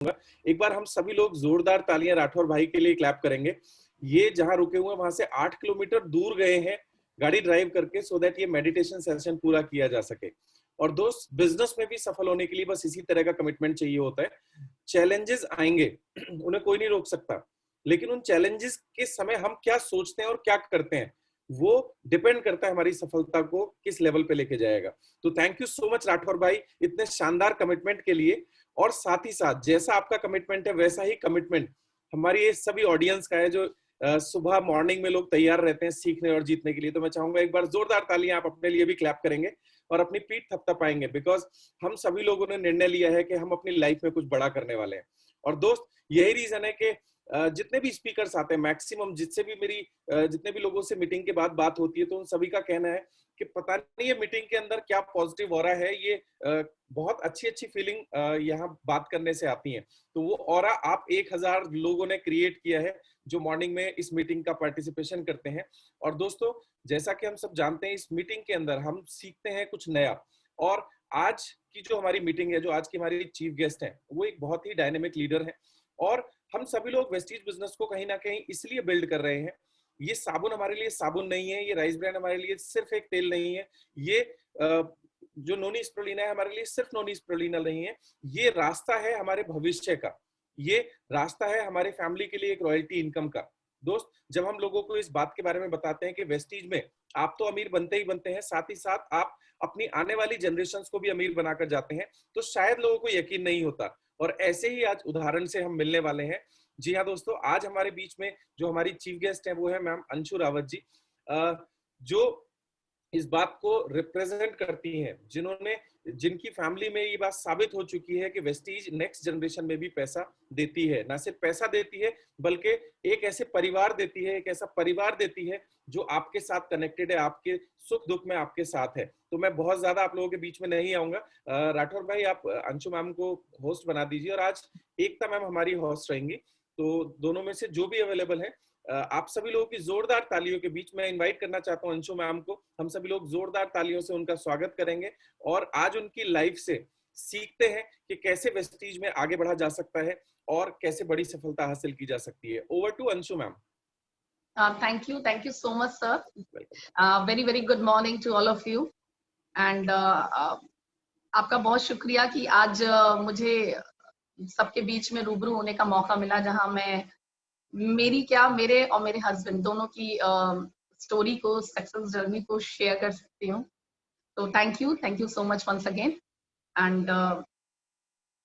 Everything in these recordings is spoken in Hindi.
एक बार हम सभी लोग जोरदार तालियां राठौर भाई के लिए क्लैप करेंगे। ये जहां रुके हुए वहां से 8 किलोमीटर दूर गए हैं गाड़ी ड्राइव करके, सो दैट ये मेडिटेशन सेशन पूरा किया जा सके। और दोस्त, बिजनेस में भी सफल होने के लिए बस इसी तरह का कमिटमेंट चाहिए होता है। चैलेंजेस आएंगे, उन्हें कोई नहीं रोक सकता, लेकिन उन चैलेंजेस के समय हम क्या सोचते हैं और क्या करते हैं, वो डिपेंड करता है हमारी सफलता को किस लेवल पे लेके जाएगा। तो thank you so much Rathore भाई, इतने शानदार कमिटमेंट के लिए। और साथ ही साथ जैसा आपका कमिटमेंट है वैसा ही कमिटमेंट हमारी ये सभी ऑडियंस का है, जो सुबह मॉर्निंग में लोग तैयार रहते हैं सीखने और जीतने के लिए। तो मैं चाहूंगा एक बार जोरदार तालियां आप अपने लिए भी क्लैप करेंगे और अपनी पीठ थपथपाएंगे, बिकॉज हम सभी लोगों ने निर्णय लिया है कि हम अपनी लाइफ में कुछ बड़ा करने वाले हैं। और दोस्त, यही रीजन है कि जितने भी स्पीकर्स आते हैं, मैक्सिमम जितने भी लोगों से मीटिंग के बाद बात होती है, तो उन सभी का कहना है कि पता नहीं ये मीटिंग के अंदर क्या पॉजिटिव ऑरा है, ये बहुत अच्छी अच्छी फीलिंग यहाँ बात करने से आती है। तो वो ऑरा आप 1000 लोगों ने क्रिएट किया है जो मॉर्निंग में इस मीटिंग का पार्टिसिपेशन करते हैं। और दोस्तों, जैसा कि हम सब जानते हैं, इस मीटिंग के अंदर हम सीखते हैं कुछ नया। और आज की जो हमारी मीटिंग है, जो आज की हमारी चीफ गेस्ट है, वो एक बहुत ही डायनेमिक लीडर है। और हम सभी लोग वेस्टीज बिजनेस को कहीं ना कहीं इसलिए बिल्ड कर रहे हैं। ये साबुन हमारे लिए साबुन नहीं है, ये राइस ब्रांड हमारे लिए सिर्फ एक तेल नहीं है, ये जो नोनी स्प्रुलिना है हमारे लिए सिर्फ नोनी स्प्रुलिना नहीं है, ये रास्ता है हमारे भविष्य का, ये रास्ता है हमारे फैमिली के लिए एक रॉयल्टी इनकम का। दोस्त, जब हम लोगों को इस बात के बारे में बताते हैं कि वेस्टीज में आप तो अमीर बनते ही बनते हैं, साथ ही साथ आप अपनी आने वाली जनरेशंस को भी अमीर बनाकर जाते हैं, तो शायद लोगों को यकीन नहीं होता। और ऐसे ही आज उदाहरण से हम मिलने वाले हैं। जी हाँ दोस्तों, आज हमारे बीच में जो हमारी चीफ गेस्ट है वो है मैम अंशु रावत जी, जो इस बात को रिप्रेजेंट करती हैं, जिनकी फैमिली में ये बात साबित हो चुकी है कि वेस्टीज नेक्स्ट जनरेशन में भी पैसा देती है। ना सिर्फ पैसा देती है, बल्कि एक ऐसे परिवार देती है, एक ऐसा परिवार देती है जो आपके साथ कनेक्टेड है, आपके सुख दुख में आपके साथ है। तो मैं बहुत ज्यादा आप लोगों के बीच में नहीं आऊंगा। राठौर भाई, आप अंशु मैम को होस्ट बना दीजिए, और आज एकता मैम हमारी होस्ट रहेंगी। तो दोनों में से जो भी अवेलेबल है, आप सभी लोगों की जोरदार तालियों के बीच में इनवाइट करना चाहता हूं अंशु मैम को। हम सभी लोग जोरदार तालियों से उनका स्वागत करेंगे और आज उनकी लाइफ से सीखते हैं कि कैसे वेस्टीज में आगे बढ़ा जा सकता है और कैसे बड़ी सफलता हासिल की जा सकती है। Over to Anshu ma'am. Thank you so much, sir. Very good morning to all of you. And आपका बहुत शुक्रिया कि आज मुझे सबके बीच में रूबरू होने का मौका मिला, जहां मैं मेरे और मेरे हस्बैंड दोनों की स्टोरी को, सक्सेस जर्नी को शेयर कर सकती हूँ। तो thank you so much once again. And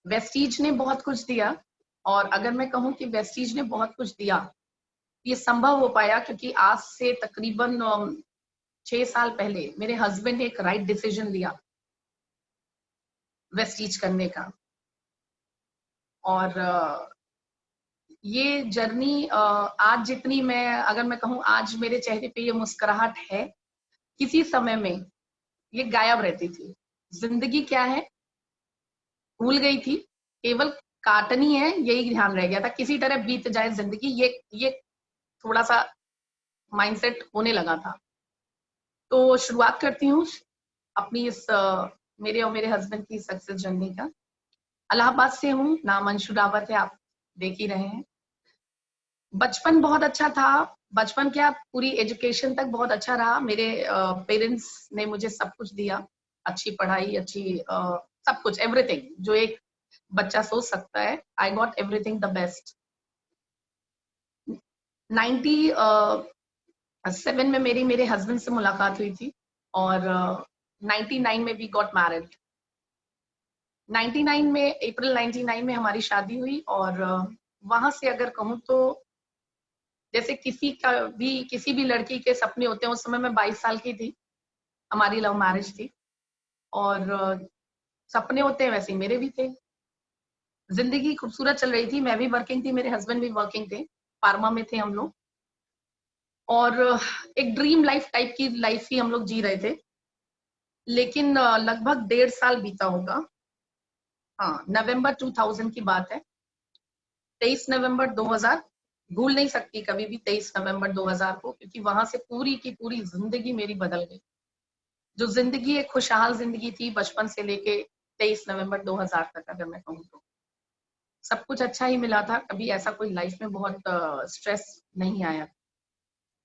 Vestige ने बहुत कुछ दिया, और अगर मैं कहूँ कि वेस्टीज ने बहुत कुछ दिया, ये संभव हो पाया क्योंकि आज से तकरीबन 6 साल पहले मेरे हस्बैंड ने एक राइट डिसीजन लिया वेस्टीज करने का। और ये जर्नी आज जितनी अगर मैं कहूँ आज मेरे चेहरे पे ये मुस्कुराहट है, किसी समय में ये गायब रहती थी। जिंदगी क्या है भूल गई थी, केवल काटनी है यही ध्यान रह गया था। किसी तरह बीत जाए जिंदगी, ये थोड़ा सा माइंडसेट होने लगा था। तो शुरुआत करती हूँ अपनी इस मेरे और मेरे हस्बैंड की सक्सेस जर्नी का। इलाहाबाद से हूँ, नाम अंशु रावत है, आप देख ही रहे हैं। बचपन बहुत अच्छा था, बचपन क्या पूरी एजुकेशन तक बहुत अच्छा रहा। मेरे पेरेंट्स ने मुझे सब कुछ दिया, अच्छी पढ़ाई, अच्छी सब कुछ, एवरीथिंग जो एक बच्चा सोच सकता है। I got everything the best. 97 में मेरे हस्बैंड से मुलाकात हुई थी, और 99 में वी गॉट मैरिड। 99 में, अप्रैल 99 में हमारी शादी हुई। और वहां से अगर कहूँ तो जैसे किसी भी लड़की के सपने होते हैं, उस समय मैं 22 साल की थी, हमारी लव मैरिज थी। और सपने होते हैं वैसे ही मेरे भी थे। जिंदगी खूबसूरत चल रही थी, मैं भी वर्किंग थी, मेरे हस्बैंड भी वर्किंग थे, फार्मा में थे हम लोग। और एक ड्रीम लाइफ टाइप की लाइफ ही हम लोग जी रहे थे। लेकिन लगभग 1.5 साल बीता होगा, हाँ, नवंबर 2000 की बात है। 23 नवंबर 2000, भूल नहीं सकती कभी भी 23 नवंबर 2000 को, क्योंकि वहां से पूरी की पूरी जिंदगी मेरी बदल गई। जो जिंदगी एक खुशहाल जिंदगी थी बचपन से लेके 23 नवंबर 2000 तक, अगर मैं कहूँ तो सब कुछ अच्छा ही मिला था, कभी ऐसा कोई लाइफ में बहुत स्ट्रेस नहीं आया।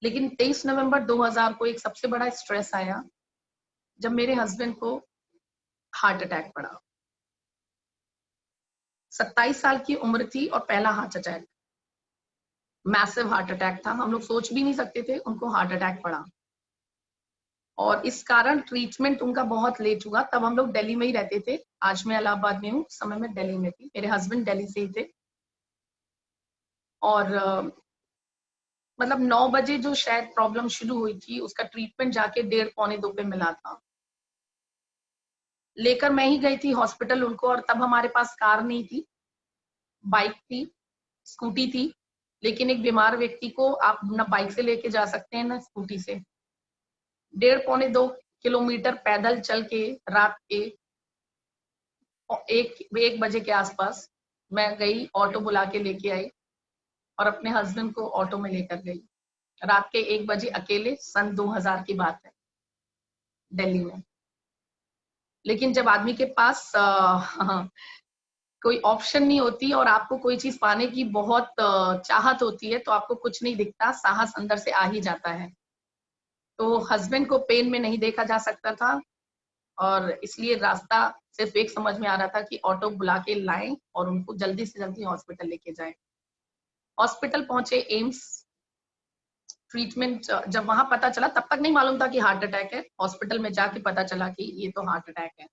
लेकिन 23 नवंबर 2000 को एक सबसे बड़ा स्ट्रेस आया जब मेरे हस्बैंड को हार्ट अटैक पड़ा। 27 साल की उम्र थी और पहला heart attack, massive heart attack था। हम लोग सोच भी नहीं सकते थे उनको हार्ट अटैक पड़ा, और इस कारण ट्रीटमेंट उनका बहुत लेट हुआ। तब हम लोग दिल्ली में ही रहते थे, आज मैं इलाहाबाद में हूँ, उस समय में दिल्ली में थी, मेरे हस्बैंड दिल्ली से ही थे। और मतलब 9 बजे जो शायद प्रॉब्लम शुरू हुई थी, उसका ट्रीटमेंट जाके 1:30 पौने 2 पे मिला था। लेकर मैं ही गई थी हॉस्पिटल उनको, और तब हमारे पास कार नहीं थी, बाइक थी, स्कूटी थी। लेकिन एक बीमार व्यक्ति को आप ना बाइक से लेके जा सकते हैं ना स्कूटी से। 1:30 पौने 2 किलोमीटर पैदल चल के रात के 1 बजे के आसपास मैं गई, ऑटो बुला के लेके आई और अपने हस्बैंड को ऑटो में लेकर गई। रात के 1 बजे अकेले, सन 2000 की बात है, दिल्ली में। लेकिन जब आदमी के पास कोई ऑप्शन नहीं होती और आपको कोई चीज पाने की बहुत चाहत होती है, तो आपको कुछ नहीं दिखता, साहस अंदर से आ ही जाता है। तो हस्बैंड को पेन में नहीं देखा जा सकता था, और इसलिए रास्ता सिर्फ एक समझ में आ रहा था कि ऑटो बुला के लाएं और उनको जल्दी से जल्दी हॉस्पिटल लेके जाएं। हॉस्पिटल पहुंचे, एम्स, ट्रीटमेंट जब वहां पता चला, तब तक नहीं मालूम था कि हार्ट अटैक है, हॉस्पिटल में जाके पता चला कि ये तो हार्ट अटैक है।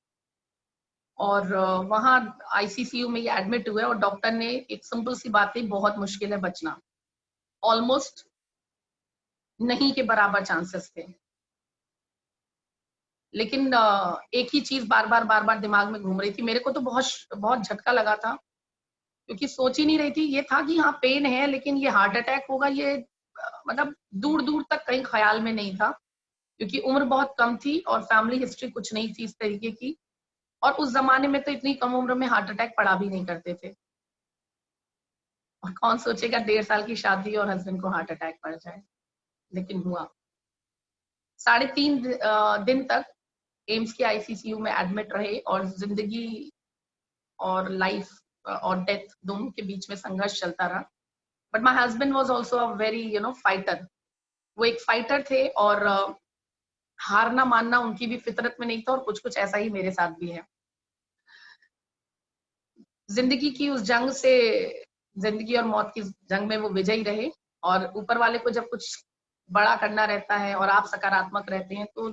और वहां आईसीसीयू में ये एडमिट हुए, और डॉक्टर ने एक सिंपल सी बात थी, बहुत मुश्किल है बचना, ऑलमोस्ट नहीं के बराबर चांसेस थे। लेकिन एक ही चीज बार बार दिमाग में घूम रही थी। मेरे को तो बहुत बहुत झटका लगा था, क्योंकि सोच ही नहीं रही थी। ये था कि हाँ पेन है, लेकिन ये हार्ट अटैक होगा, ये मतलब दूर दूर तक कहीं ख्याल में नहीं था, क्योंकि उम्र बहुत कम थी और फैमिली हिस्ट्री कुछ नहीं थी इस तरीके की। और उस जमाने में तो इतनी कम उम्र में हार्ट अटैक पड़ा भी नहीं करते थे, और कौन सोचेगा 1.5 साल की शादी और हस्बैंड को हार्ट अटैक पड़ जाए। लेकिन हुआ। 3.5 दिन तक एम्स के आईसीसीयू में एडमिट रहे, और जिंदगी और लाइफ और डेथ दोनों के बीच में संघर्ष चलता रहा। But my husband was also a very fighter. वो एक फाइटर थे, और हारना मानना उनकी भी फितरत में नहीं था, और कुछ कुछ ऐसा ही मेरे साथ भी है। जिंदगी की उस जंग से, जिंदगी और मौत की जंग में वो विजयी रहे। और ऊपर वाले को जब कुछ बड़ा करना रहता है और आप सकारात्मक रहते हैं, तो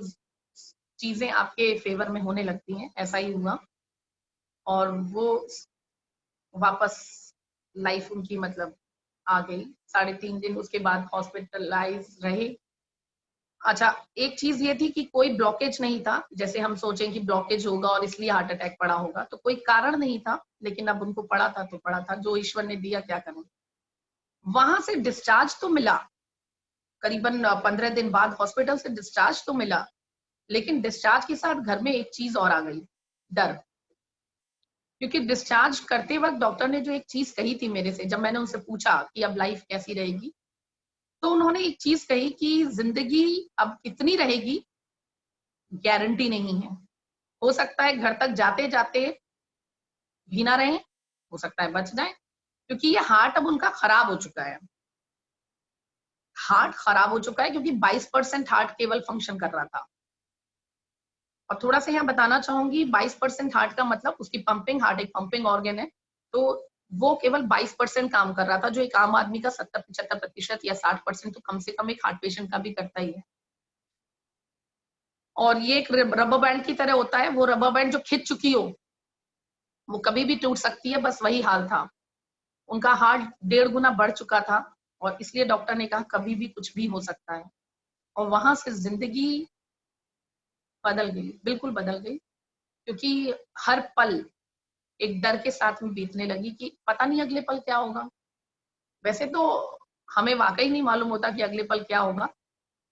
चीजें आपके फेवर में होने लगती हैं। ऐसा ही हुआ, और वो वापस लाइफ उनकी मतलब आ गई। 3.5 दिन उसके बाद हॉस्पिटलाइज रहे। अच्छा, एक चीज ये थी कि कोई ब्लॉकेज नहीं था, जैसे हम सोचें कि ब्लॉकेज होगा और इसलिए हार्ट अटैक पड़ा होगा, तो कोई कारण नहीं था। लेकिन अब उनको पड़ा था तो पड़ा था, जो ईश्वर ने दिया क्या करें। वहां से डिस्चार्ज तो मिला, करीबन 15 दिन बाद हॉस्पिटल से डिस्चार्ज तो मिला। लेकिन डिस्चार्ज के साथ घर में एक चीज और आ गई, डर। क्योंकि डिस्चार्ज करते वक्त डॉक्टर ने जो एक चीज कही थी मेरे से, जब मैंने उनसे पूछा कि अब लाइफ कैसी रहेगी, तो उन्होंने एक चीज कही कि जिंदगी अब इतनी रहेगी, गारंटी नहीं है। हो सकता है घर तक जाते जाते भी ना रहे, हो सकता है बच जाए, क्योंकि ये हार्ट अब उनका खराब हो चुका है। हार्ट खराब हो चुका है, क्योंकि 22% हार्ट केवल फंक्शन कर रहा था। और थोड़ा सा यहाँ बताना चाहूंगी, 22% हार्ट का मतलब उसकी पंपिंग, हार्ट एक पंपिंग ऑर्गन है, तो वो केवल 22% काम कर रहा था, जो एक आम आदमी का 70-75% या 60% तो कम से कम एक हार्ट पेशेंट का भी करता ही है। और ये एक रबर बैंड की तरह होता है, वो रबर बैंड जो खिंच चुकी हो वो कभी भी टूट सकती है, बस वही हाल था। उनका हार्ट 1.5 गुना बढ़ चुका था, और इसलिए डॉक्टर ने कहा कभी भी कुछ भी हो सकता है। और वहां से जिंदगी बदल गई, बिल्कुल बदल गई, क्योंकि हर पल एक डर के साथ में बीतने लगी कि पता नहीं अगले पल क्या होगा। वैसे तो हमें वाकई नहीं मालूम होता कि अगले पल क्या होगा,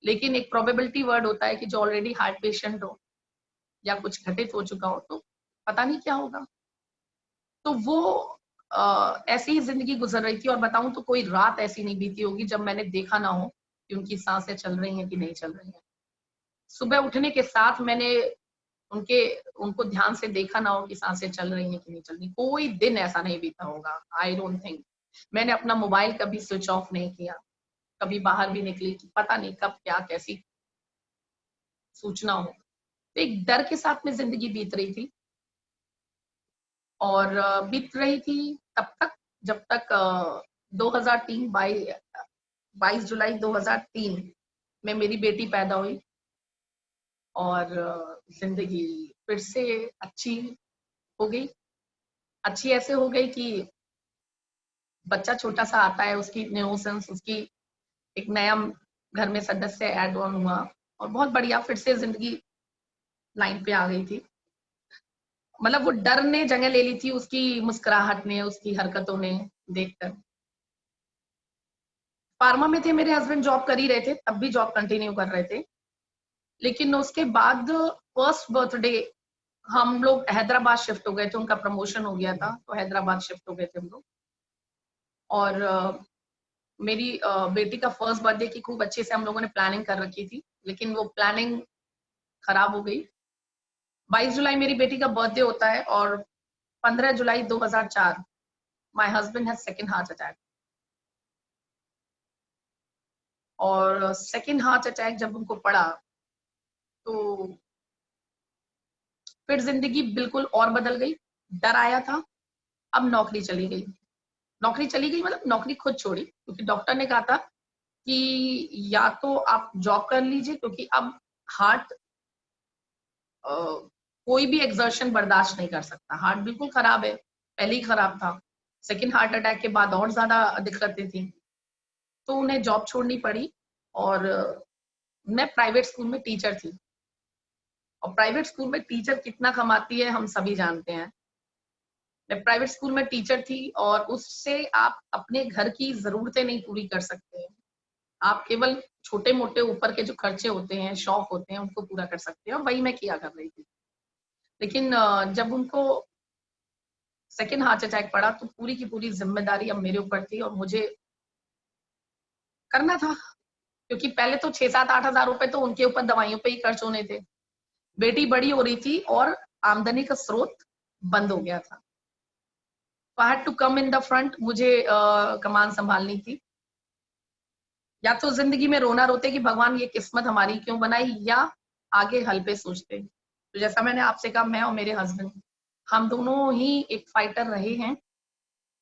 लेकिन एक प्रोबेबिलिटी वर्ड होता है कि जो ऑलरेडी हार्ट पेशेंट हो या कुछ घटित हो चुका हो, तो पता नहीं क्या होगा। तो वो ऐसी ही जिंदगी गुजर रही थी। और बताऊं तो कोई रात ऐसी नहीं बीती होगी जब मैंने देखा ना हो कि उनकी सांसें चल रही हैं कि नहीं चल रही हैं। सुबह उठने के साथ मैंने उनको ध्यान से देखा ना हो कि सांसें चल रही हैं कि नहीं चल रही। कोई दिन ऐसा नहीं बीता होगा, आई डोंट थिंक। मैंने अपना मोबाइल कभी स्विच ऑफ नहीं किया, कभी बाहर भी निकली कि पता नहीं कब क्या कैसी सूचना हो। तो एक डर के साथ में जिंदगी बीत रही थी, और बीत रही थी तब तक जब तक 2003 22 जुलाई 2003 में मेरी बेटी पैदा हुई, और जिंदगी फिर से अच्छी हो गई। अच्छी ऐसे हो गई कि बच्चा छोटा सा आता है, उसकी न्यूसेंस, उसकी एक नया घर में सदस्य ऐड ऑन हुआ, और बहुत बढ़िया फिर से जिंदगी लाइन पे आ गई थी। मतलब वो डर ने जगह ले ली थी उसकी मुस्कुराहट ने, उसकी हरकतों ने देखकर। फार्मा में थे मेरे हस्बैंड, जॉब कर ही रहे थे, तब भी जॉब कंटिन्यू कर रहे थे। लेकिन उसके बाद फर्स्ट बर्थडे हम लोग हैदराबाद शिफ्ट हो गए थे, उनका प्रमोशन हो गया था तो हैदराबाद शिफ्ट हो गए थे हम लोग। और मेरी बेटी का फर्स्ट बर्थडे की खूब अच्छे से हम लोगों ने प्लानिंग कर रखी थी, लेकिन वो प्लानिंग खराब हो गई। 22 जुलाई मेरी बेटी का बर्थडे होता है, और 15 जुलाई 2004 my husband has second heart attack. और सेकंड हार्ट अटैक जब उनको पड़ा तो फिर जिंदगी बिल्कुल और बदल गई। डर आया था, अब नौकरी चली गई। नौकरी चली गई मतलब नौकरी खुद छोड़ी, क्योंकि डॉक्टर ने कहा था कि या तो आप जॉब कर लीजिए, क्योंकि अब हार्ट कोई भी एक्सर्शन बर्दाश्त नहीं कर सकता। हार्ट बिल्कुल खराब है, पहले ही खराब था, सेकंड हार्ट अटैक के बाद और ज्यादा दिक्कतें थी, तो उन्हें जॉब छोड़नी पड़ी। और मैं प्राइवेट स्कूल में टीचर थी, और प्राइवेट स्कूल में टीचर कितना कमाती है हम सभी जानते हैं। मैं प्राइवेट स्कूल में टीचर थी, और उससे आप अपने घर की जरूरतें नहीं पूरी कर सकते। आप केवल छोटे मोटे ऊपर के जो खर्चे होते हैं, शौक होते हैं, उनको पूरा कर सकते हैं, और वही मैं किया कर रही थी। लेकिन जब उनको सेकेंड हार्ट अटैक पड़ा तो पूरी की पूरी जिम्मेदारी अब मेरे ऊपर थी, और मुझे करना था, क्योंकि पहले तो 6-7-8 हजार रुपए तो उनके ऊपर दवाइयों पे ही खर्च होने थे। बेटी बड़ी हो रही थी और आमदनी का स्रोत बंद हो गया था। I had to come in the front. मुझे कमान संभालनी थी। या तो जिंदगी में रोना रोते कि भगवान ये किस्मत हमारी क्यों बनाई, या आगे हल पे सोचते। तो जैसा मैंने आपसे कहा, मैं और मेरे हस्बैंड हम दोनों ही एक फाइटर रहे हैं,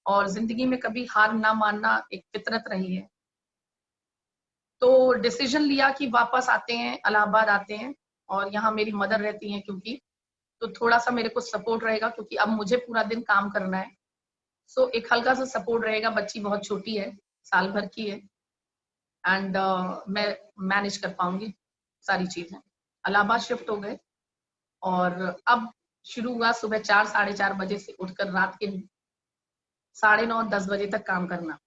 और जिंदगी में कभी हार ना मानना एक फितरत रही है। तो डिसीजन लिया कि वापस आते हैं, इलाहाबाद आते हैं, और यहाँ मेरी मदर रहती है क्योंकि, तो थोड़ा सा मेरे को सपोर्ट रहेगा, क्योंकि अब मुझे पूरा दिन काम करना है। सो एक हल्का सा सपोर्ट रहेगा। बच्ची बहुत छोटी है, साल भर की है, एंड मैं मैनेज कर पाऊंगी सारी चीजें। इलाहाबाद शिफ्ट हो गए, और अब शुरू हुआ सुबह 4-4:30 बजे से उठकर रात के 9:30-10 बजे तक काम करना,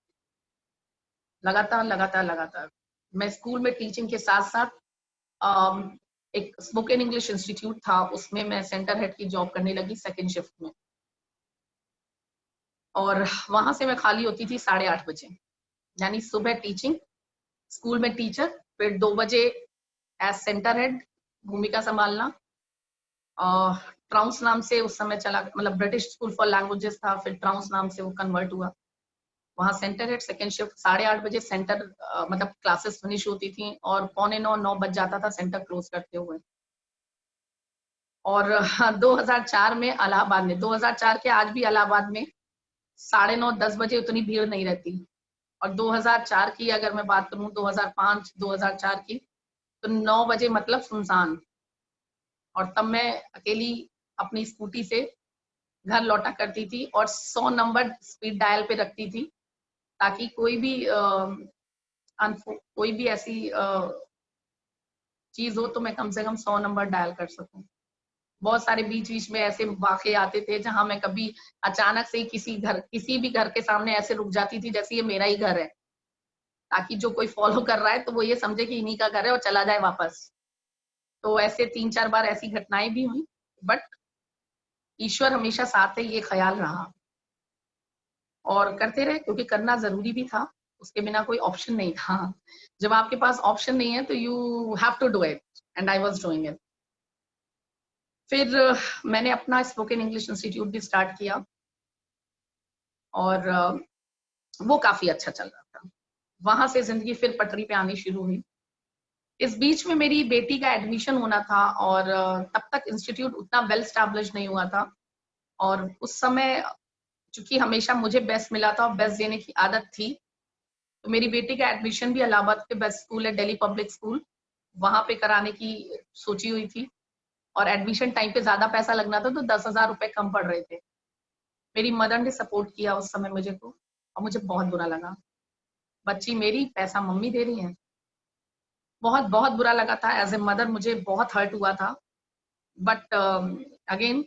लगातार लगातार लगातार। मैं स्कूल में टीचिंग के साथ साथ एक स्पोकन इंग्लिश इंस्टीट्यूट था, उसमें मैं सेंटर हेड की जॉब करने लगी सेकंड शिफ्ट में, और वहां से मैं खाली होती थी 8:30 बजे। यानी सुबह टीचिंग, स्कूल में टीचर, फिर 2 बजे एज सेंटर हेड भूमिका संभालना। ट्राउंस नाम से उस समय चला, मतलब ब्रिटिश स्कूल फॉर लैंग्वेजेस था, फिर ट्राउंस नाम से वो कन्वर्ट हुआ। वहाँ सेंटर हेड, सेकंड शिफ्ट, 8:30 बजे सेंटर मतलब क्लासेस फिनिश होती थी, और 8:45-9 बज जाता था सेंटर क्लोज करते हुए। और 2004 में इलाहाबाद में, 2004 के आज भी इलाहाबाद में 9:30-10 बजे उतनी भीड़ नहीं रहती। और 2004 की अगर मैं बात करूं, 2005-2004 की, तो 9 बजे मतलब सुनसान। और तब मैं अकेली अपनी स्कूटी से घर लौटा करती थी, और 100 नंबर स्पीड डायल पे रखती थी, ताकि कोई भी ऐसी चीज हो तो मैं कम से कम 100 नंबर डायल कर सकूं। बहुत सारे बीच बीच में ऐसे वाकये आते थे जहां मैं कभी अचानक से ही किसी भी घर के सामने ऐसे रुक जाती थी जैसे ये मेरा ही घर है, ताकि जो कोई फॉलो कर रहा है तो वो ये समझे कि इन्हीं का घर है और चला जाए वापस। तो ऐसे 3-4 बार ऐसी घटनाएं भी हुई, बट ईश्वर हमेशा साथ है, ये ख्याल रहा, और करते रहे, क्योंकि करना जरूरी भी था। उसके बिना कोई ऑप्शन नहीं था। जब आपके पास ऑप्शन नहीं है तो you have to do it, and I was doing it. फिर मैंने अपना स्पोकन इंग्लिश इंस्टीट्यूट भी स्टार्ट किया और वो काफी अच्छा चल रहा था। वहां से जिंदगी फिर पटरी पे आनी शुरू हुई। इस बीच में मेरी बेटी का एडमिशन होना था और तब तक इंस्टीट्यूट उतना वेल स्टैब्लिश नहीं हुआ था। और उस समय चूंकि हमेशा मुझे बेस्ट मिला था और बेस्ट देने की आदत थी, तो मेरी बेटी का एडमिशन भी इलाहाबाद के बेस्ट स्कूल है, दिल्ली पब्लिक स्कूल, वहां पे कराने की सोची हुई थी। और एडमिशन टाइम पे ज्यादा पैसा लगना था, तो 10,000 रुपए कम पड़ रहे थे। मेरी मदर ने सपोर्ट किया उस समय मुझे को, और मुझे बहुत बुरा लगा, बच्ची मेरी, पैसा मम्मी दे रही है। बहुत बहुत बुरा लगा था। एज ए मदर मुझे बहुत हर्ट हुआ था। बट अगेन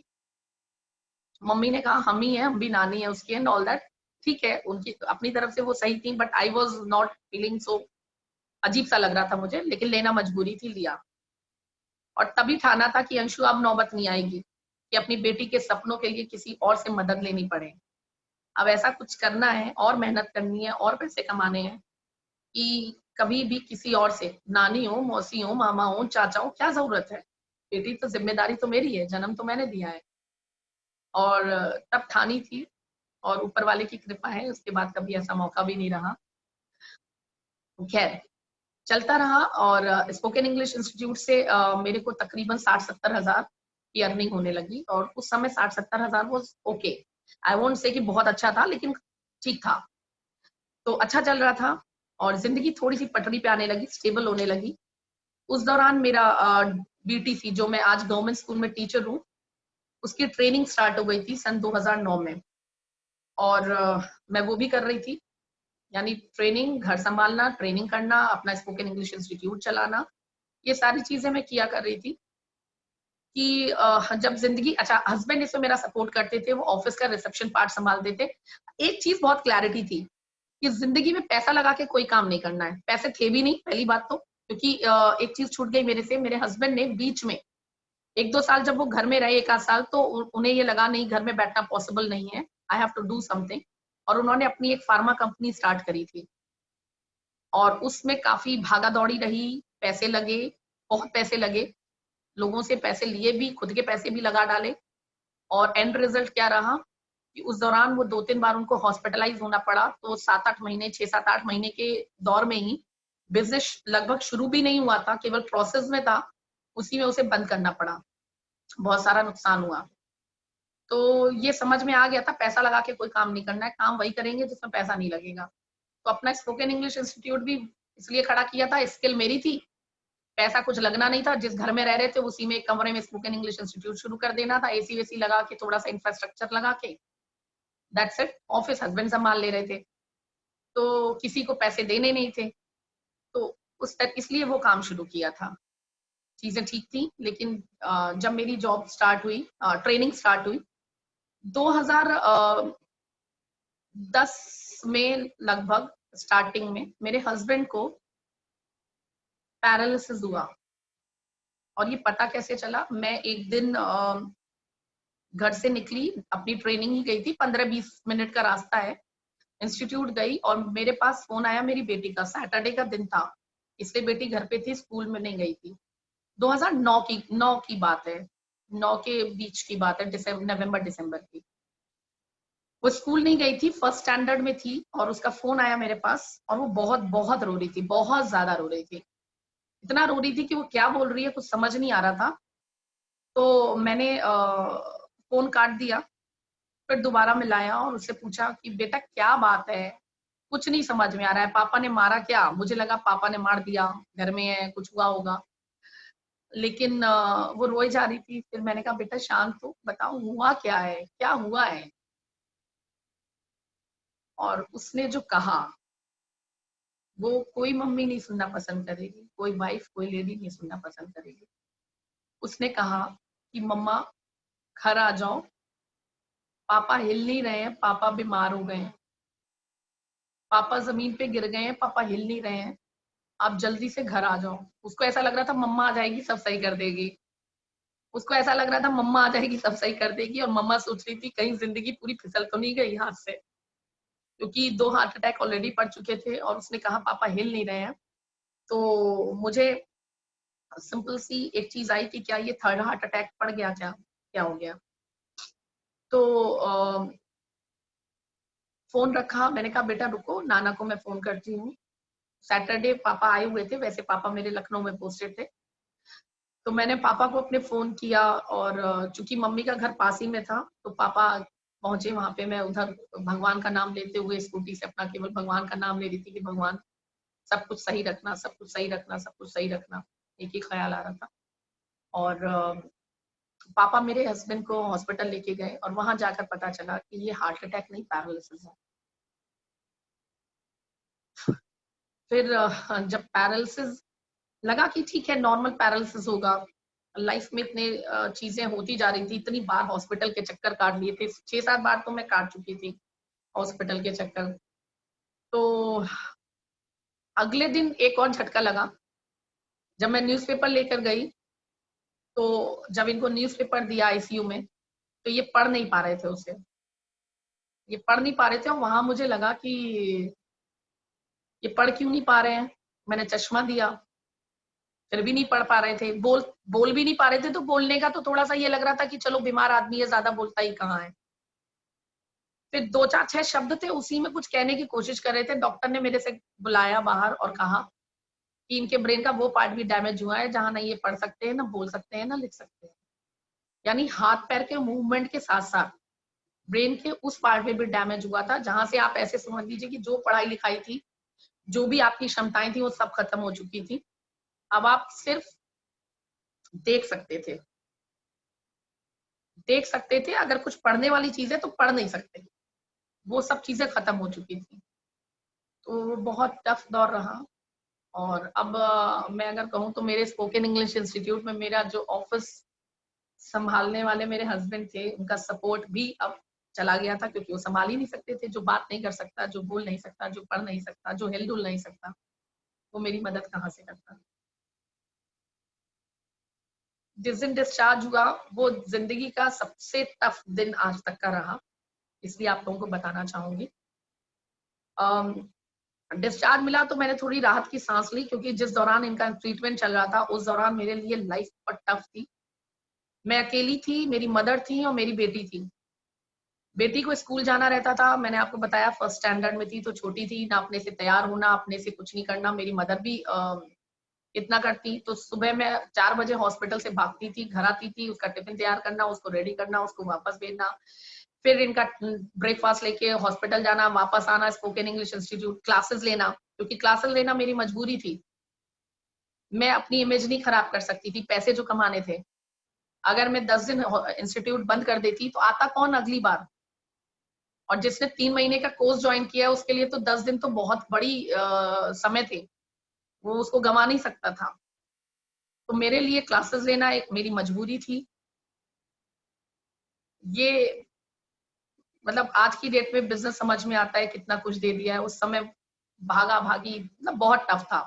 मम्मी ने कहा हम ही है, हम भी नानी है उसकी एंड ऑल दैट। ठीक है, उनकी अपनी तरफ से वो सही थी, but I was not feeling so, अजीब सा लग रहा था मुझे, लेकिन लेना मजबूरी थी, लिया। और तभी ठाना था कि अंशु अब नौबत नहीं आएगी कि अपनी बेटी के सपनों के लिए किसी और से मदद लेनी पड़े। अब ऐसा कुछ करना है और मेहनत करनी है और पैसे कमाने हैं कि कभी भी किसी और से, नानी हो, मौसी हो, मामा हो, चाचा हो, क्या जरूरत है। बेटी तो जिम्मेदारी तो मेरी है, जन्म तो मैंने दिया है। और तब ठानी थी, और ऊपर वाले की कृपा है, उसके बाद कभी ऐसा मौका भी नहीं रहा। खैर, चलता रहा। और स्पोकन इंग्लिश इंस्टीट्यूट से मेरे को तकरीबन 60-70 हजार की अर्निंग होने लगी। और उस समय 60-70 हजार वो ओके, आई वोंट से कि बहुत अच्छा था, लेकिन ठीक था। तो अच्छा चल रहा था और जिंदगी थोड़ी सी पटरी पे आने लगी, स्टेबल होने लगी। उस दौरान मेरा बीटीसी, जो मैं आज गवर्नमेंट स्कूल में टीचर हूँ, उसकी ट्रेनिंग स्टार्ट हो गई थी सन 2009 में। और मैं वो भी कर रही थी, यानी ट्रेनिंग, घर संभालना, ट्रेनिंग करना, अपना स्पोकन इंग्लिश इंस्टीट्यूट चलाना, ये सारी चीजें मैं किया कर रही थी। कि जब जिंदगी, अच्छा हस्बैंड इसमें मेरा सपोर्ट करते थे, वो ऑफिस का रिसेप्शन पार्ट संभालते थे। एक चीज बहुत क्लैरिटी थी कि जिंदगी में पैसा लगा के कोई काम नहीं करना है। पैसे थे भी नहीं, पहली बात तो, क्योंकि एक चीज छूट गई मेरे से। मेरे हस्बैंड ने बीच में 1-2 साल जब वो घर में रहे, 1 आध साल, तो उन्हें ये लगा नहीं, घर में बैठना पॉसिबल नहीं है, I have to do something. और उन्होंने अपनी एक फार्मा कंपनी स्टार्ट करी थी, और उसमें काफी भागा दौड़ी रही, पैसे लगे, बहुत पैसे लगे, लोगों से पैसे लिए भी, खुद के पैसे भी लगा डाले। और एंड रिजल्ट क्या रहा कि उस दौरान वो 2-3 बार उनको हॉस्पिटलाइज होना पड़ा। तो 7-8 महीने, 6-7-8 महीने के दौर में ही बिजनेस लगभग शुरू भी नहीं हुआ था, केवल प्रोसेस में था, उसी में उसे बंद करना पड़ा। बहुत सारा नुकसान हुआ। तो ये समझ में आ गया था, पैसा लगा के कोई काम नहीं करना है, काम वही करेंगे जिसमें पैसा नहीं लगेगा। तो अपना स्पोकन इंग्लिश इंस्टीट्यूट भी इसलिए खड़ा किया था, स्किल मेरी थी, पैसा कुछ लगना नहीं था। जिस घर में रह रहे थे उसी में एक कमरे में स्पोकन इंग्लिश इंस्टीट्यूट शुरू कर देना था, एसी वेसी लगा के, थोड़ा सा इंफ्रास्ट्रक्चर लगा के, दैट्स इट। ऑफिस हस्बैंड संभाल ले रहे थे, तो किसी को पैसे देने नहीं थे। तो उस तक इसलिए वो काम शुरू किया था। चीजें ठीक थी, लेकिन जब मेरी जॉब स्टार्ट हुई, ट्रेनिंग स्टार्ट हुई 2010 में लगभग, स्टार्टिंग में मेरे हस्बैंड को पैरालिसिस हुआ। और ये पता कैसे चला, मैं एक दिन घर से निकली, अपनी ट्रेनिंग ही गई थी, 15-20 मिनट का रास्ता है, इंस्टीट्यूट गई, और मेरे पास फोन आया मेरी बेटी का। सैटरडे का दिन था, इसलिए बेटी घर पे थी, स्कूल में नहीं गई थी। 2009 की बात है, 9 के बीच की बात है, नवंबर दिसंबर की। वो स्कूल नहीं गई थी, फर्स्ट स्टैंडर्ड में थी, और उसका फोन आया मेरे पास, और वो बहुत बहुत रो रही थी, बहुत ज्यादा रो रही थी। इतना रो रही थी कि वो क्या बोल रही है कुछ समझ नहीं आ रहा था। तो मैंने फोन काट दिया, फिर दोबारा मिलाया और उससे पूछा कि बेटा क्या बात है, कुछ नहीं समझ में आ रहा है, पापा ने मारा क्या? मुझे लगा पापा ने मार दिया, घर में है, कुछ हुआ होगा। लेकिन वो रोई जा रही थी। फिर मैंने कहा बेटा शांत हो, बताओ हुआ क्या है, क्या हुआ है? और उसने जो कहा, वो कोई मम्मी नहीं सुनना पसंद करेगी, कोई वाइफ, कोई लेडी नहीं सुनना पसंद करेगी। उसने कहा कि मम्मा घर आ जाओ, पापा हिल नहीं रहे हैं, पापा बीमार हो गए हैं, पापा जमीन पे गिर गए हैं, पापा हिल नहीं रहे हैं, आप जल्दी से घर आ जाओ। उसको ऐसा लग रहा था मम्मा आ जाएगी सब सही कर देगी, उसको ऐसा लग रहा था मम्मा आ जाएगी सब सही कर देगी। और मम्मा सोच रही थी कहीं जिंदगी पूरी फिसल तो नहीं गई हाथ से, क्योंकि 2 हार्ट अटैक ऑलरेडी पड़ चुके थे। और उसने कहा पापा हिल नहीं रहे हैं। तो मुझे सिंपल सी एक चीज आई कि क्या ये थर्ड हार्ट अटैक पड़ गया, क्या क्या हो गया। तो फोन रखा, मैंने कहा बेटा रुको, नाना को मैं फोन करती हूँ। सैटरडे पापा आए हुए थे, वैसे पापा मेरे लखनऊ में पोस्टेड थे। तो मैंने पापा को अपने फोन किया, और चूंकि मम्मी का घर पास ही में था तो पापा पहुंचे वहां पे। मैं उधर भगवान का नाम लेते हुए स्कूटी से अपना केवल भगवान का नाम ले रही थी कि भगवान सब कुछ सही रखना, सब कुछ सही रखना, सब कुछ सही रखना, एक ही ख्याल आ रहा था। और पापा मेरे हस्बैंड को हॉस्पिटल लेके गए, और वहां जाकर पता चला कि ये हार्ट अटैक नहीं, पैरालिसिस है। फिर जब पैरालिसिस लगा कि ठीक है नॉर्मल पैरालिसिस होगा, लाइफ में इतने चीजें होती जा रही थी, इतनी बार हॉस्पिटल के चक्कर काट लिए थे, 6-7 बार तो मैं काट चुकी थी हॉस्पिटल के चक्कर। तो अगले दिन एक और झटका लगा, जब मैं न्यूज़पेपर लेकर गई, तो जब इनको न्यूज़पेपर दिया आईसीयू में, तो ये पढ़ नहीं पा रहे थे उसे, ये पढ़ नहीं पा रहे थे। और वहां मुझे लगा कि ये पढ़ क्यों नहीं पा रहे हैं। मैंने चश्मा दिया, फिर भी नहीं पढ़ पा रहे थे। बोल भी नहीं पा रहे थे, तो बोलने का तो थोड़ा सा ये लग रहा था कि चलो बीमार आदमी है, ज्यादा बोलता ही कहाँ है। फिर 2-4-6 शब्द थे, उसी में कुछ कहने की कोशिश कर रहे थे। डॉक्टर ने मेरे से बुलाया बाहर और कहा कि इनके ब्रेन का वो पार्ट भी डैमेज हुआ है जहां ना ये पढ़ सकते हैं, ना बोल सकते हैं, ना लिख सकते हैं। यानी हाथ पैर के मूवमेंट के साथ साथ ब्रेन के उस पार्ट में भी डैमेज हुआ था, जहां से आप ऐसे समझ लीजिए कि जो पढ़ाई लिखाई थी, जो भी आपकी क्षमताएं थी, वो सब खत्म हो चुकी थी। अब आप सिर्फ देख सकते थे, देख सकते थे। अगर कुछ पढ़ने वाली चीज है तो पढ़ नहीं सकते, वो सब चीजें खत्म हो चुकी थी। तो वो बहुत टफ दौर रहा। और अब मैं अगर कहूँ तो मेरे स्पोकन इंग्लिश इंस्टीट्यूट में मेरा जो ऑफिस संभालने वाले मेरे हस्बैंड थे, उनका सपोर्ट भी अब चला गया था, क्योंकि वो संभाल ही नहीं सकते थे। जो बात नहीं कर सकता, जो बोल नहीं सकता, जो पढ़ नहीं सकता, जो हिल डुल नहीं सकता, वो मेरी मदद कहाँ से करता। जिस दिन डिस्चार्ज हुआ, वो जिंदगी का सबसे टफ दिन आज तक का रहा, इसलिए आप लोगों को बताना चाहूंगी। डिस्चार्ज मिला तो मैंने थोड़ी राहत की सांस ली, क्योंकि जिस दौरान इनका ट्रीटमेंट चल रहा था, उस दौरान मेरे लिए लाइफ बहुत टफ थी। मैं अकेली थी, मेरी मदर थी और मेरी बेटी थी। बेटी को स्कूल जाना रहता था, मैंने आपको बताया फर्स्ट स्टैंडर्ड में थी, तो छोटी थी ना, अपने से तैयार होना, अपने से कुछ नहीं करना। मेरी मदर भी इतना करती। तो सुबह मैं 4 बजे हॉस्पिटल से भागती थी, घर आती थी, उसका टिफिन तैयार करना, उसको रेडी करना, उसको वापस भेजना, फिर इनका ब्रेकफास्ट लेके हॉस्पिटल जाना, वापस आना, स्पोकन इंग्लिश इंस्टीट्यूट क्लासेस लेना, क्योंकि क्लासेस लेना मेरी मजबूरी थी। मैं अपनी इमेज नहीं खराब कर सकती थी, पैसे जो कमाने थे। अगर मैं 10 दिन इंस्टीट्यूट बंद कर देती तो आता कौन अगली बार। और जिसने 3 महीने का कोर्स ज्वाइन किया, उसके लिए तो 10 दिन तो बहुत बड़ी समय थे, वो उसको गंवा नहीं सकता था। तो मेरे लिए क्लासेस लेना एक मेरी मजबूरी थी। ये मतलब आज की डेट में बिजनेस समझ में आता है कितना कुछ दे दिया है, उस समय भागा भागी मतलब बहुत टफ था।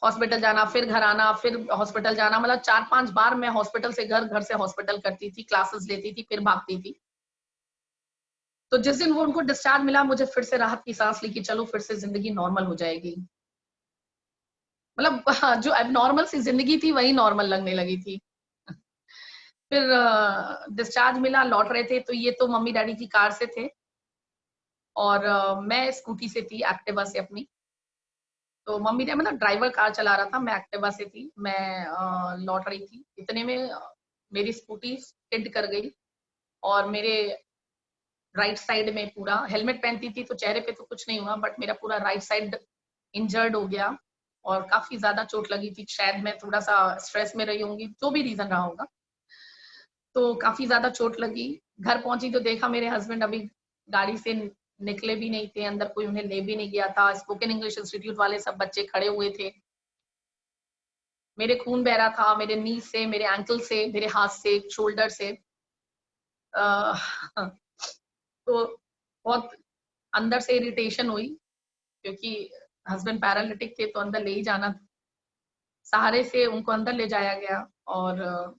हॉस्पिटल जाना, फिर घर आना, फिर हॉस्पिटल जाना, मतलब 4-5 बार मैं हॉस्पिटल से घर, घर से हॉस्पिटल करती थी, क्लासेस लेती थी, फिर भागती थी। तो जिस दिन वो उनको डिस्चार्ज मिला, मुझे फिर से राहत की सांस ली कि चलो फिर से जिंदगी नॉर्मल हो जाएगी। मतलब जो एबनॉर्मल सी जिंदगी थी, वही नॉर्मल लगने लगी थी। फिर डिस्चार्ज मिला, लौट रहे थे, तो ये तो मम्मी डैडी की कार से थे, और मैं स्कूटी से थी, एक्टिवा से अपनी। तो मम्मी ने मतलब ड्राइवर कार चला रहा था, मैं एक्टिवा से थी, मैं लौट रही थी। इतने में मेरी स्कूटी स्किड कर गई, और मेरे राइट साइड में पूरा, हेलमेट पहनती थी तो चेहरे पे तो कुछ नहीं हुआ, बट मेरा पूरा राइट साइड इंजर्ड हो गया, और काफी ज्यादा चोट लगी थी। शायद मैं थोड़ा सा स्ट्रेस में रही होंगी, जो भी रीजन रहा होगा, तो काफी ज्यादा चोट लगी। घर पहुंची तो देखा मेरे हस्बैंड अभी गाड़ी से निकले भी नहीं थे, अंदर कोई उन्हें ले भी नहीं गया था। स्पोकन इंग्लिश इंस्टीट्यूट वाले सब बच्चे खड़े हुए थे, मेरे खून बह रहा था, मेरे नी से, मेरे एंकल से, मेरे हाथ से, शोल्डर से। तो बहुत अंदर से इरिटेशन हुई, क्योंकि हस्बैंड पैरालिटिक थे, तो अंदर ले ही जाना था। सहारे से उनको अंदर ले जाया गया, और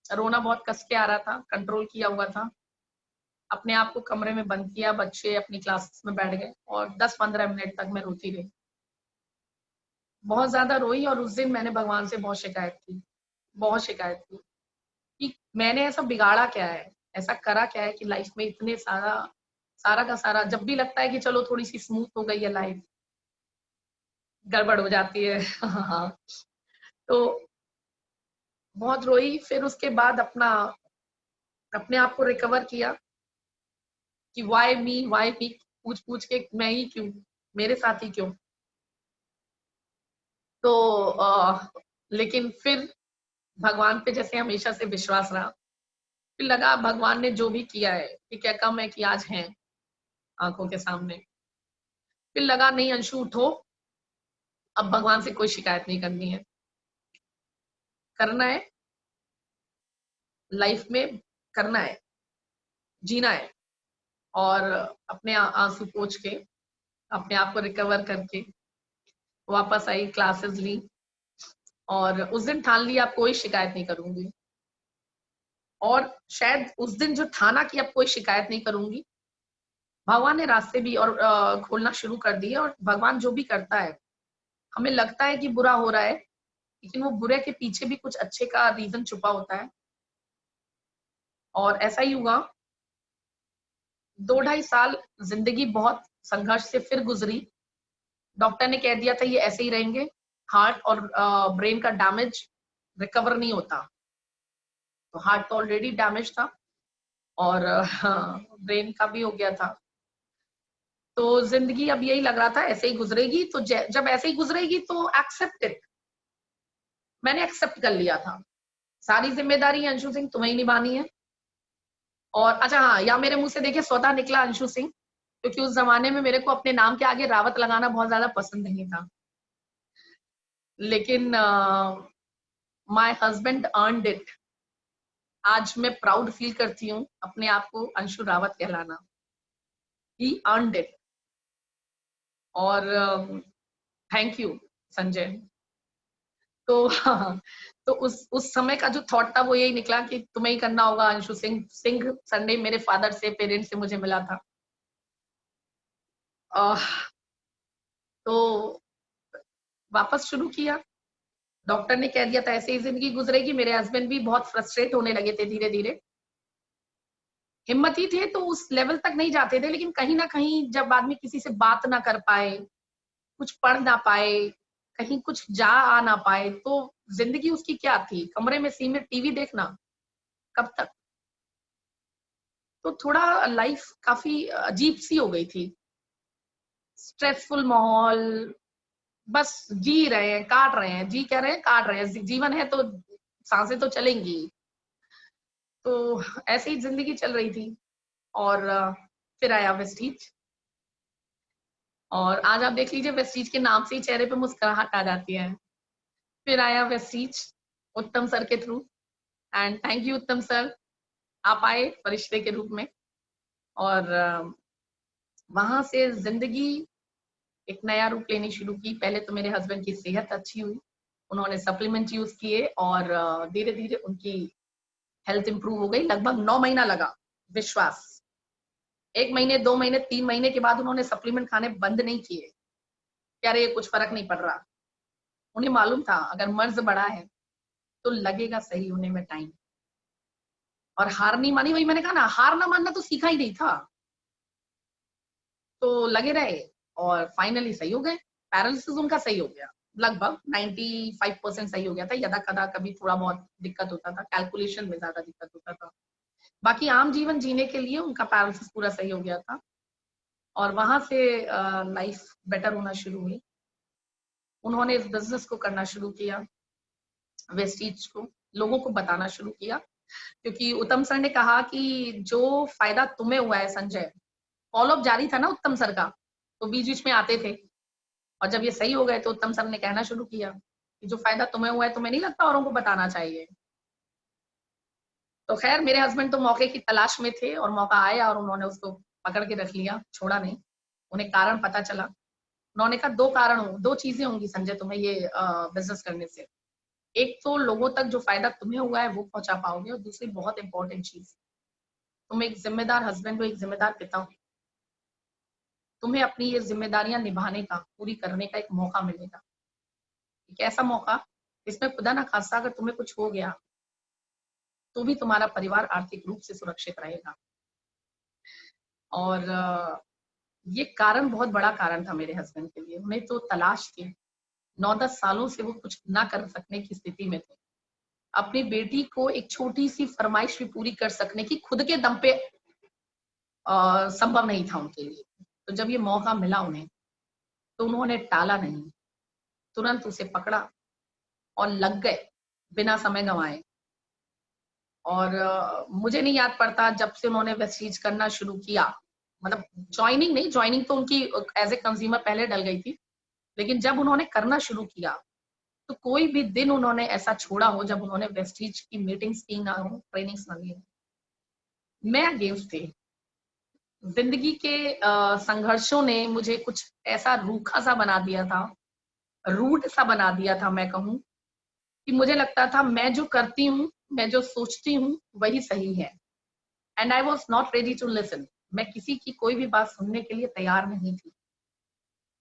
रोना बहुत कस के आ रहा था, कंट्रोल किया हुआ था। अपने आप को कमरे में बंद किया, बच्चे अपनी क्लासेस में बैठ गए, और 10-15 मिनट तक मैं रोती रही। बहुत ज्यादा रोई और उस दिन मैंने भगवान से बहुत शिकायत की, बहुत शिकायत की कि मैंने ऐसा बिगाड़ा क्या है, ऐसा करा क्या है कि लाइफ में इतने सारा सारा का सारा, जब भी लगता है कि चलो थोड़ी सी स्मूथ हो गई है लाइफ, गड़बड़ हो जाती है। हाँ, तो बहुत रोई। फिर उसके बाद अपने आप को रिकवर किया कि वाई मी, पूछ पूछ के मैं ही क्यों, मेरे साथ ही क्यों। तो लेकिन फिर भगवान पे जैसे हमेशा से विश्वास रहा, फिर लगा भगवान ने जो भी किया है कि क्या कम है कि आज हैं आंखों के सामने। फिर लगा नहीं अंशु उठो, अब भगवान से कोई शिकायत नहीं करनी है, करना है लाइफ में, करना है, जीना है। और अपने आंसू पोंछ के अपने आप को रिकवर करके वापस आई, क्लासेस ली और उस दिन ठान लिया अब कोई शिकायत नहीं करूंगी। और शायद उस दिन जो ठाना कि अब कोई शिकायत नहीं करूंगी, भगवान ने रास्ते भी और खोलना शुरू कर दिए। और भगवान जो भी करता है, हमें लगता है कि बुरा हो रहा है, लेकिन वो बुरे के पीछे भी कुछ अच्छे का रीजन छुपा होता है। और ऐसा ही हुआ। 2 ढाई साल जिंदगी बहुत संघर्ष से फिर गुजरी। डॉक्टर ने कह दिया था ये ऐसे ही रहेंगे, हार्ट और ब्रेन का डैमेज रिकवर नहीं होता। तो हार्ट तो ऑलरेडी डैमेज था और ब्रेन का भी हो गया था। तो जिंदगी अब यही लग रहा था ऐसे ही गुजरेगी। तो जब ऐसे ही गुजरेगी तो एक्सेप्ट इट, मैंने एक्सेप्ट कर लिया था। सारी जिम्मेदारी अंशु सिंह तुम्हें ही निभानी है। और अच्छा हाँ, या मेरे मुंह से देखिए स्वतः निकला अंशु सिंह, क्योंकि उस जमाने में मेरे को अपने नाम के आगे रावत लगाना बहुत ज्यादा पसंद नहीं था। लेकिन माय हस्बैंड अर्नड इट। आज मैं प्राउड फील करती हूँ अपने आप को Anshu Rawat कहलाना। He earned it. और थैंक यू संजय। तो हाँ, तो उस समय का जो थॉट था वो यही निकला कि तुम्हें ही करना होगा अंशु सिंह। सिंह संडे मेरे फादर से, पेरेंट्स से मुझे मिला था। तो वापस शुरू किया। डॉक्टर ने कह दिया था ऐसे ही जिंदगी गुजरेगी। मेरे हस्बैंड भी बहुत फ्रस्ट्रेट होने लगे थे धीरे धीरे। हिम्मती थे तो उस लेवल तक नहीं जाते थे, लेकिन कहीं ना कहीं जब आदमी किसी से बात ना कर पाए, कुछ पढ़ ना पाए, कहीं कुछ जा आ ना पाए, तो जिंदगी उसकी क्या थी, कमरे में सीमित टीवी देखना, कब तक। तो थोड़ा लाइफ काफी अजीब सी हो गई थी, स्ट्रेसफुल माहौल। बस जी रहे हैं, काट रहे हैं, जी कह रहे हैं, काट रहे हैं। जीवन है तो सांसें तो चलेंगी। तो ऐसे ही जिंदगी चल रही थी। और फिर आया वेस्टीज। और आज आप देख लीजिए वेस्टीज के नाम से ही चेहरे पे मुस्कुराहट आ जाती है। फिर आया वेस्टीज उत्तम सर के थ्रू। एंड थैंक यू उत्तम सर, आप आए फरिश्ते के रूप में। और वहां से जिंदगी एक नया रूप लेनी शुरू की। पहले तो मेरे हस्बैंड की सेहत अच्छी हुई, उन्होंने सप्लीमेंट यूज किए और धीरे धीरे उनकी हेल्थ इंप्रूव हो गई। लगभग 9 महीना लगा, विश्वास। 1 महीने, 2 महीने, 3 महीने के बाद उन्होंने सप्लीमेंट खाने बंद नहीं किए। कह रहे कुछ फर्क नहीं पड़ रहा। उन्हें मालूम था अगर मर्ज बड़ा है तो लगेगा सही होने में टाइम। और हार नहीं मानी। वही मैंने कहा ना, हार ना मानना तो सीखा ही नहीं था। तो लगे रहे और फाइनली सही हो गए। पैरालिसिस उनका सही हो गया, लगभग 95% सही हो गया था। यदा कदा कभी थोड़ा बहुत दिक्कत होता था, कैलकुलेशन में ज्यादा दिक्कत होता था। बाकी आम जीवन जीने के लिए उनका पैरालिसिस पूरा सही हो गया था। और वहां से लाइफ बेटर होना शुरू हुई। उन्होंने इस बिजनेस को करना शुरू किया, वेस्टीज को लोगों को बताना शुरू किया। क्योंकि उत्तम सर ने कहा कि जो फायदा तुम्हें हुआ है संजय, फॉलोअप जारी था ना उत्तम सर का, तो बीच बीच में आते थे। और जब ये सही हो गए तो उत्तम सर ने कहना शुरू किया कि जो फायदा तुम्हें हुआ है तुम्हें नहीं लगता औरों को बताना चाहिए। तो खैर मेरे हस्बैंड तो मौके की तलाश में थे और मौका आया और उन्होंने उसको पकड़ के रख लिया, छोड़ा नहीं। उन्हें कारण पता चला। उन्होंने कहा 2 कारण हो, 2 चीजें होंगी संजय तुम्हें ये बिजनेस करने से। एक तो लोगों तक जो फायदा तुम्हें हुआ है वो पहुंचा पाओगे, और दूसरी बहुत इंपॉर्टेंट चीज, तुम एक जिम्मेदार हस्बैंड हो, एक जिम्मेदार पिता हो। तुम्हें अपनी ये जिम्मेदारियां निभाने का, पूरी करने का एक मौका मिलेगा। एक ऐसा मौका इसमें खुदा ना खास्ता अगर तुम्हें कुछ हो गया तो भी तुम्हारा परिवार आर्थिक रूप से सुरक्षित रहेगा। और ये कारण बहुत बड़ा कारण था मेरे हस्बैंड के लिए। उन्हें तो तलाश थी, 9-10 सालों से वो कुछ ना कर सकने की स्थिति में थे। अपनी बेटी को एक छोटी सी फरमाइश भी पूरी कर सकने की खुद के दम पे संभव नहीं था उनके लिए। तो जब ये मौका मिला उन्हें तो उन्होंने टाला नहीं, तुरंत उसे पकड़ा और लग गए बिना समय गंवाए। और मुझे नहीं याद पड़ता जब से उन्होंने वेस्टीज करना शुरू किया, मतलब ज्वाइनिंग नहीं, ज्वाइनिंग तो उनकी एज ए कंज्यूमर पहले डल गई थी, लेकिन जब उन्होंने करना शुरू किया तो कोई भी दिन उन्होंने ऐसा छोड़ा हो जब उन्होंने वेस्टीज की मीटिंग्स की ना हो, ट्रेनिंग्स ना ली। मैं अगेंस्ट थी। जिंदगी के संघर्षों ने मुझे कुछ ऐसा रूखा सा बना दिया था, रूड सा बना दिया था मैं कहूँ, कि मुझे लगता था मैं जो करती हूँ, मैं जो सोचती हूँ वही सही है। And I was not ready to listen. मैं किसी की कोई भी बात सुनने के लिए तैयार नहीं थी।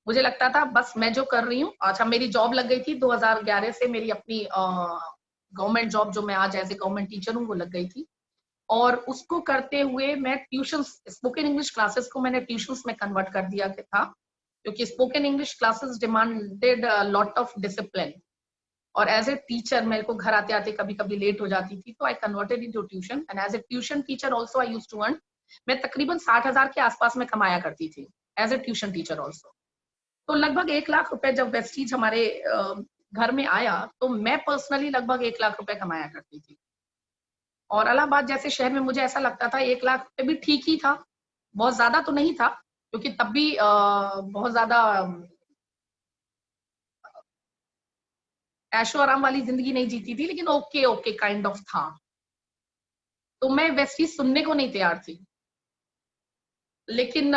मुझे लगता था बस मैं जो कर रही हूँ। अच्छा, मेरी जॉब लग गई थी 2011 से, मेरी अपनी गवर्नमेंट जॉब जो मैं आज एज ए गवर्नमेंट टीचर हूँ वो लग गई थी। और उसको करते हुए मैं ट्यूशन, स्पोकन इंग्लिश क्लासेस को मैंने ट्यूशंस में कन्वर्ट कर दिया था, क्योंकि spoken English classes demanded lot of discipline. और एज ए टीचर मेरे को घर आते आते कभी कभी लेट हो जाती थी, तो I converted into tuition. And as a tuition teacher also I used to earn, मैं तकरीबन 60,000 के आसपास में कमाया करती थी as a tuition teacher also. तो लगभग 1 लाख रुपए जब वेस्टीज हमारे घर में आया तो मैं पर्सनली लगभग 1 लाख रुपए कमाया करती थी। और इलाहाबाद जैसे शहर में मुझे ऐसा लगता था 1 लाख रुपए भी ठीक ही था, बहुत ज्यादा तो नहीं था, क्योंकि तब भी बहुत ज्यादा ऐशो आराम वाली जिंदगी नहीं जीती थी, लेकिन ओके ओके काइंड ऑफ था। तो मैं वैसी सुनने को नहीं तैयार थी, लेकिन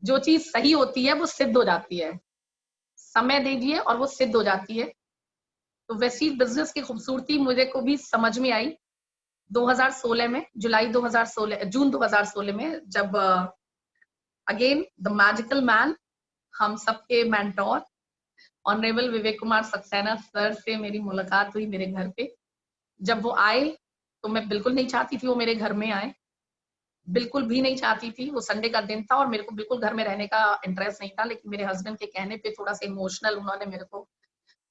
जो चीज सही होती है वो सिद्ध हो जाती है। समय दीजिए और वो सिद्ध हो जाती है। तो वैसी बिजनेस की खूबसूरती मुझे को भी समझ में आई 2016 में, जून 2016 में, जब अगेन द मैजिकल मैन, हम सबके mentor honourable Vivek Kumar Saxena sir से मेरी मुलाकात हुई मेरे घर पे। जब वो आए तो मैं बिल्कुल नहीं चाहती थी वो मेरे घर में आए, बिल्कुल भी नहीं चाहती थी। वो संडे का दिन था और मेरे को बिल्कुल घर में रहने का इंटरेस्ट नहीं था, लेकिन मेरे हस्बैंड के कहने पे थोड़ा सा इमोशनल उन्होंने मेरे को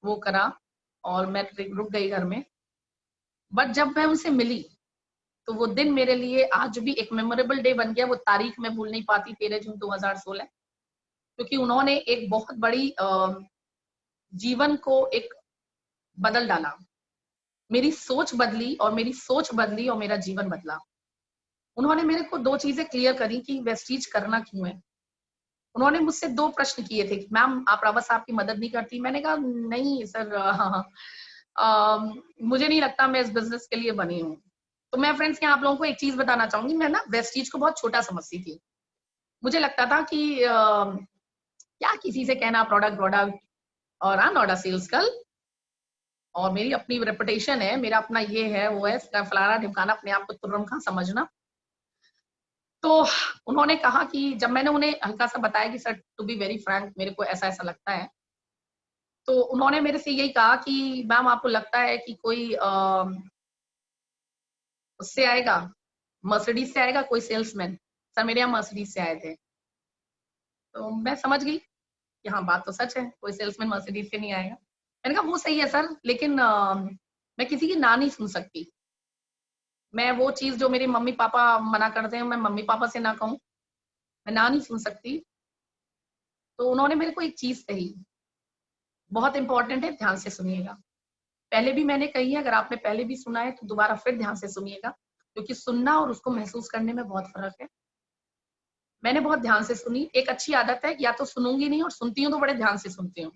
वो करा और मैं रुक गई घर में। बट जब मैं उनसे मिली तो वो दिन मेरे लिए आज भी एक मेमोरेबल डे बन गया। वो तारीख मैं भूल नहीं पाती, 13 जून 2016, क्योंकि उन्होंने एक बहुत बड़ी जीवन को एक बदल डाला। मेरी सोच बदली और मेरा जीवन बदला। उन्होंने मेरे को 2 चीजें क्लियर करी कि वेस्टीज करना क्यों है। उन्होंने मुझसे 2 प्रश्न किए थे कि मैम आप रावत साहब की मदद नहीं करती। मैंने कहा नहीं सर, मुझे नहीं लगता मैं इस बिजनेस के लिए बनी हूँ। तो मैं फ्रेंड्स यहाँ आप लोगों को एक चीज बताना चाहूंगी, मैं ना वेस्टीज को बहुत छोटा समझती थी। मुझे लगता था कि क्या किसी से कहना प्रोडक्ट और नॉट अ सेल्स गर्ल, और मेरी अपनी रेपुटेशन है, मेरा अपना ये है वो है, फलाना ढिमकाना, अपने आप को तुर्रम खां समझना। तो उन्होंने कहा कि जब मैंने उन्हें हल्का सा बताया कि sir to be very frank मेरे को ऐसा ऐसा लगता है, तो उन्होंने मेरे से यही कहा कि मैम आपको लगता है कि कोई उससे आएगा, मर्सिडीज से आएगा कोई सेल्समैन। सर मेरे यहाँ मर्सिडीज से आए थे। तो मैं समझ गई कि हाँ बात तो सच है, कोई सेल्समैन मर्सिडीज से नहीं आएगा। मैंने कहा वो सही है सर, लेकिन मैं किसी की ना नहीं सुन सकती। मैं वो चीज जो मेरे मम्मी पापा मना करते हैं मैं मम्मी पापा से ना कहूँ, मैं ना नहीं सुन सकती। तो उन्होंने मेरे को एक चीज कही, बहुत इंपॉर्टेंट है, ध्यान से सुनिएगा। पहले भी मैंने कही है, अगर आपने पहले भी सुना है तो दोबारा फिर ध्यान से सुनिएगा, क्योंकि सुनना और उसको महसूस करने में बहुत फर्क है। मैंने बहुत ध्यान से सुनी। एक अच्छी आदत है, या तो सुनूंगी नहीं और सुनती हूँ तो बड़े ध्यान से सुनती हूँ।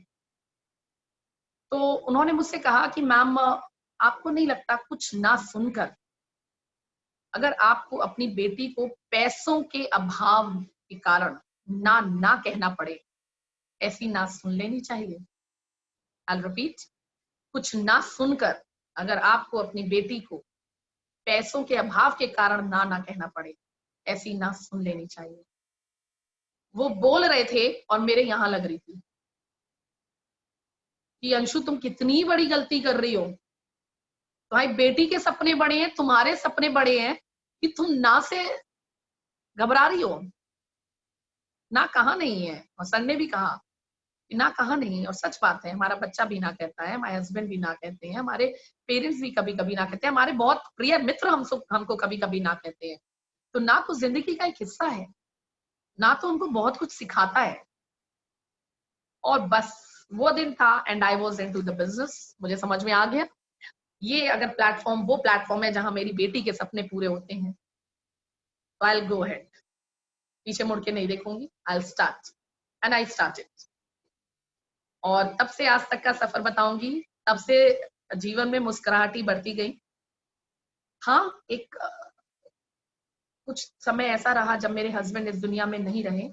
तो उन्होंने मुझसे कहा कि मैम आपको नहीं लगता कुछ ना सुनकर अगर आपको अपनी बेटी को पैसों के अभाव के कारण ना कहना पड़े, ऐसी ना सुन लेनी चाहिए। आई रिपीट, कुछ ना सुनकर अगर आपको अपनी बेटी को पैसों के अभाव के कारण ना कहना पड़े, ऐसी ना सुन लेनी चाहिए। वो बोल रहे थे और मेरे यहाँ लग रही थी। कि अंशु तुम कितनी बड़ी गलती कर रही हो, भाई बेटी के सपने बड़े हैं, तुम्हारे सपने बड़े हैं, कि तुम ना से घबरा रही हो। ना कहा नहीं है, और सर ने भी कहा कि ना कहा नहीं, और सच बात है, हमारा बच्चा भी ना कहता है, हमारे हस्बैंड भी ना कहते हैं, हमारे पेरेंट्स भी कभी कभी ना कहते हैं, हमारे बहुत प्रिय मित्र हमको कभी कभी ना कहते हैं। तो ना तो जिंदगी का एक हिस्सा है, ना तो उनको बहुत कुछ सिखाता है। और बस वो दिन था and I was into the business. मुझे समझ में आ गया ये अगर प्लेटफॉर्म वो प्लेटफॉर्म है जहां मेरी बेटी के सपने पूरे होते हैं, तो आई विल गो अहेड, पीछे मुड़ के नहीं देखूंगी, I will start. And I started. और तब से आज तक का सफर बताऊंगी, तब से जीवन में मुस्कुराहट बढ़ती गई। हाँ, एक कुछ समय ऐसा रहा जब मेरे हस्बैंड इस दुनिया में नहीं रहे,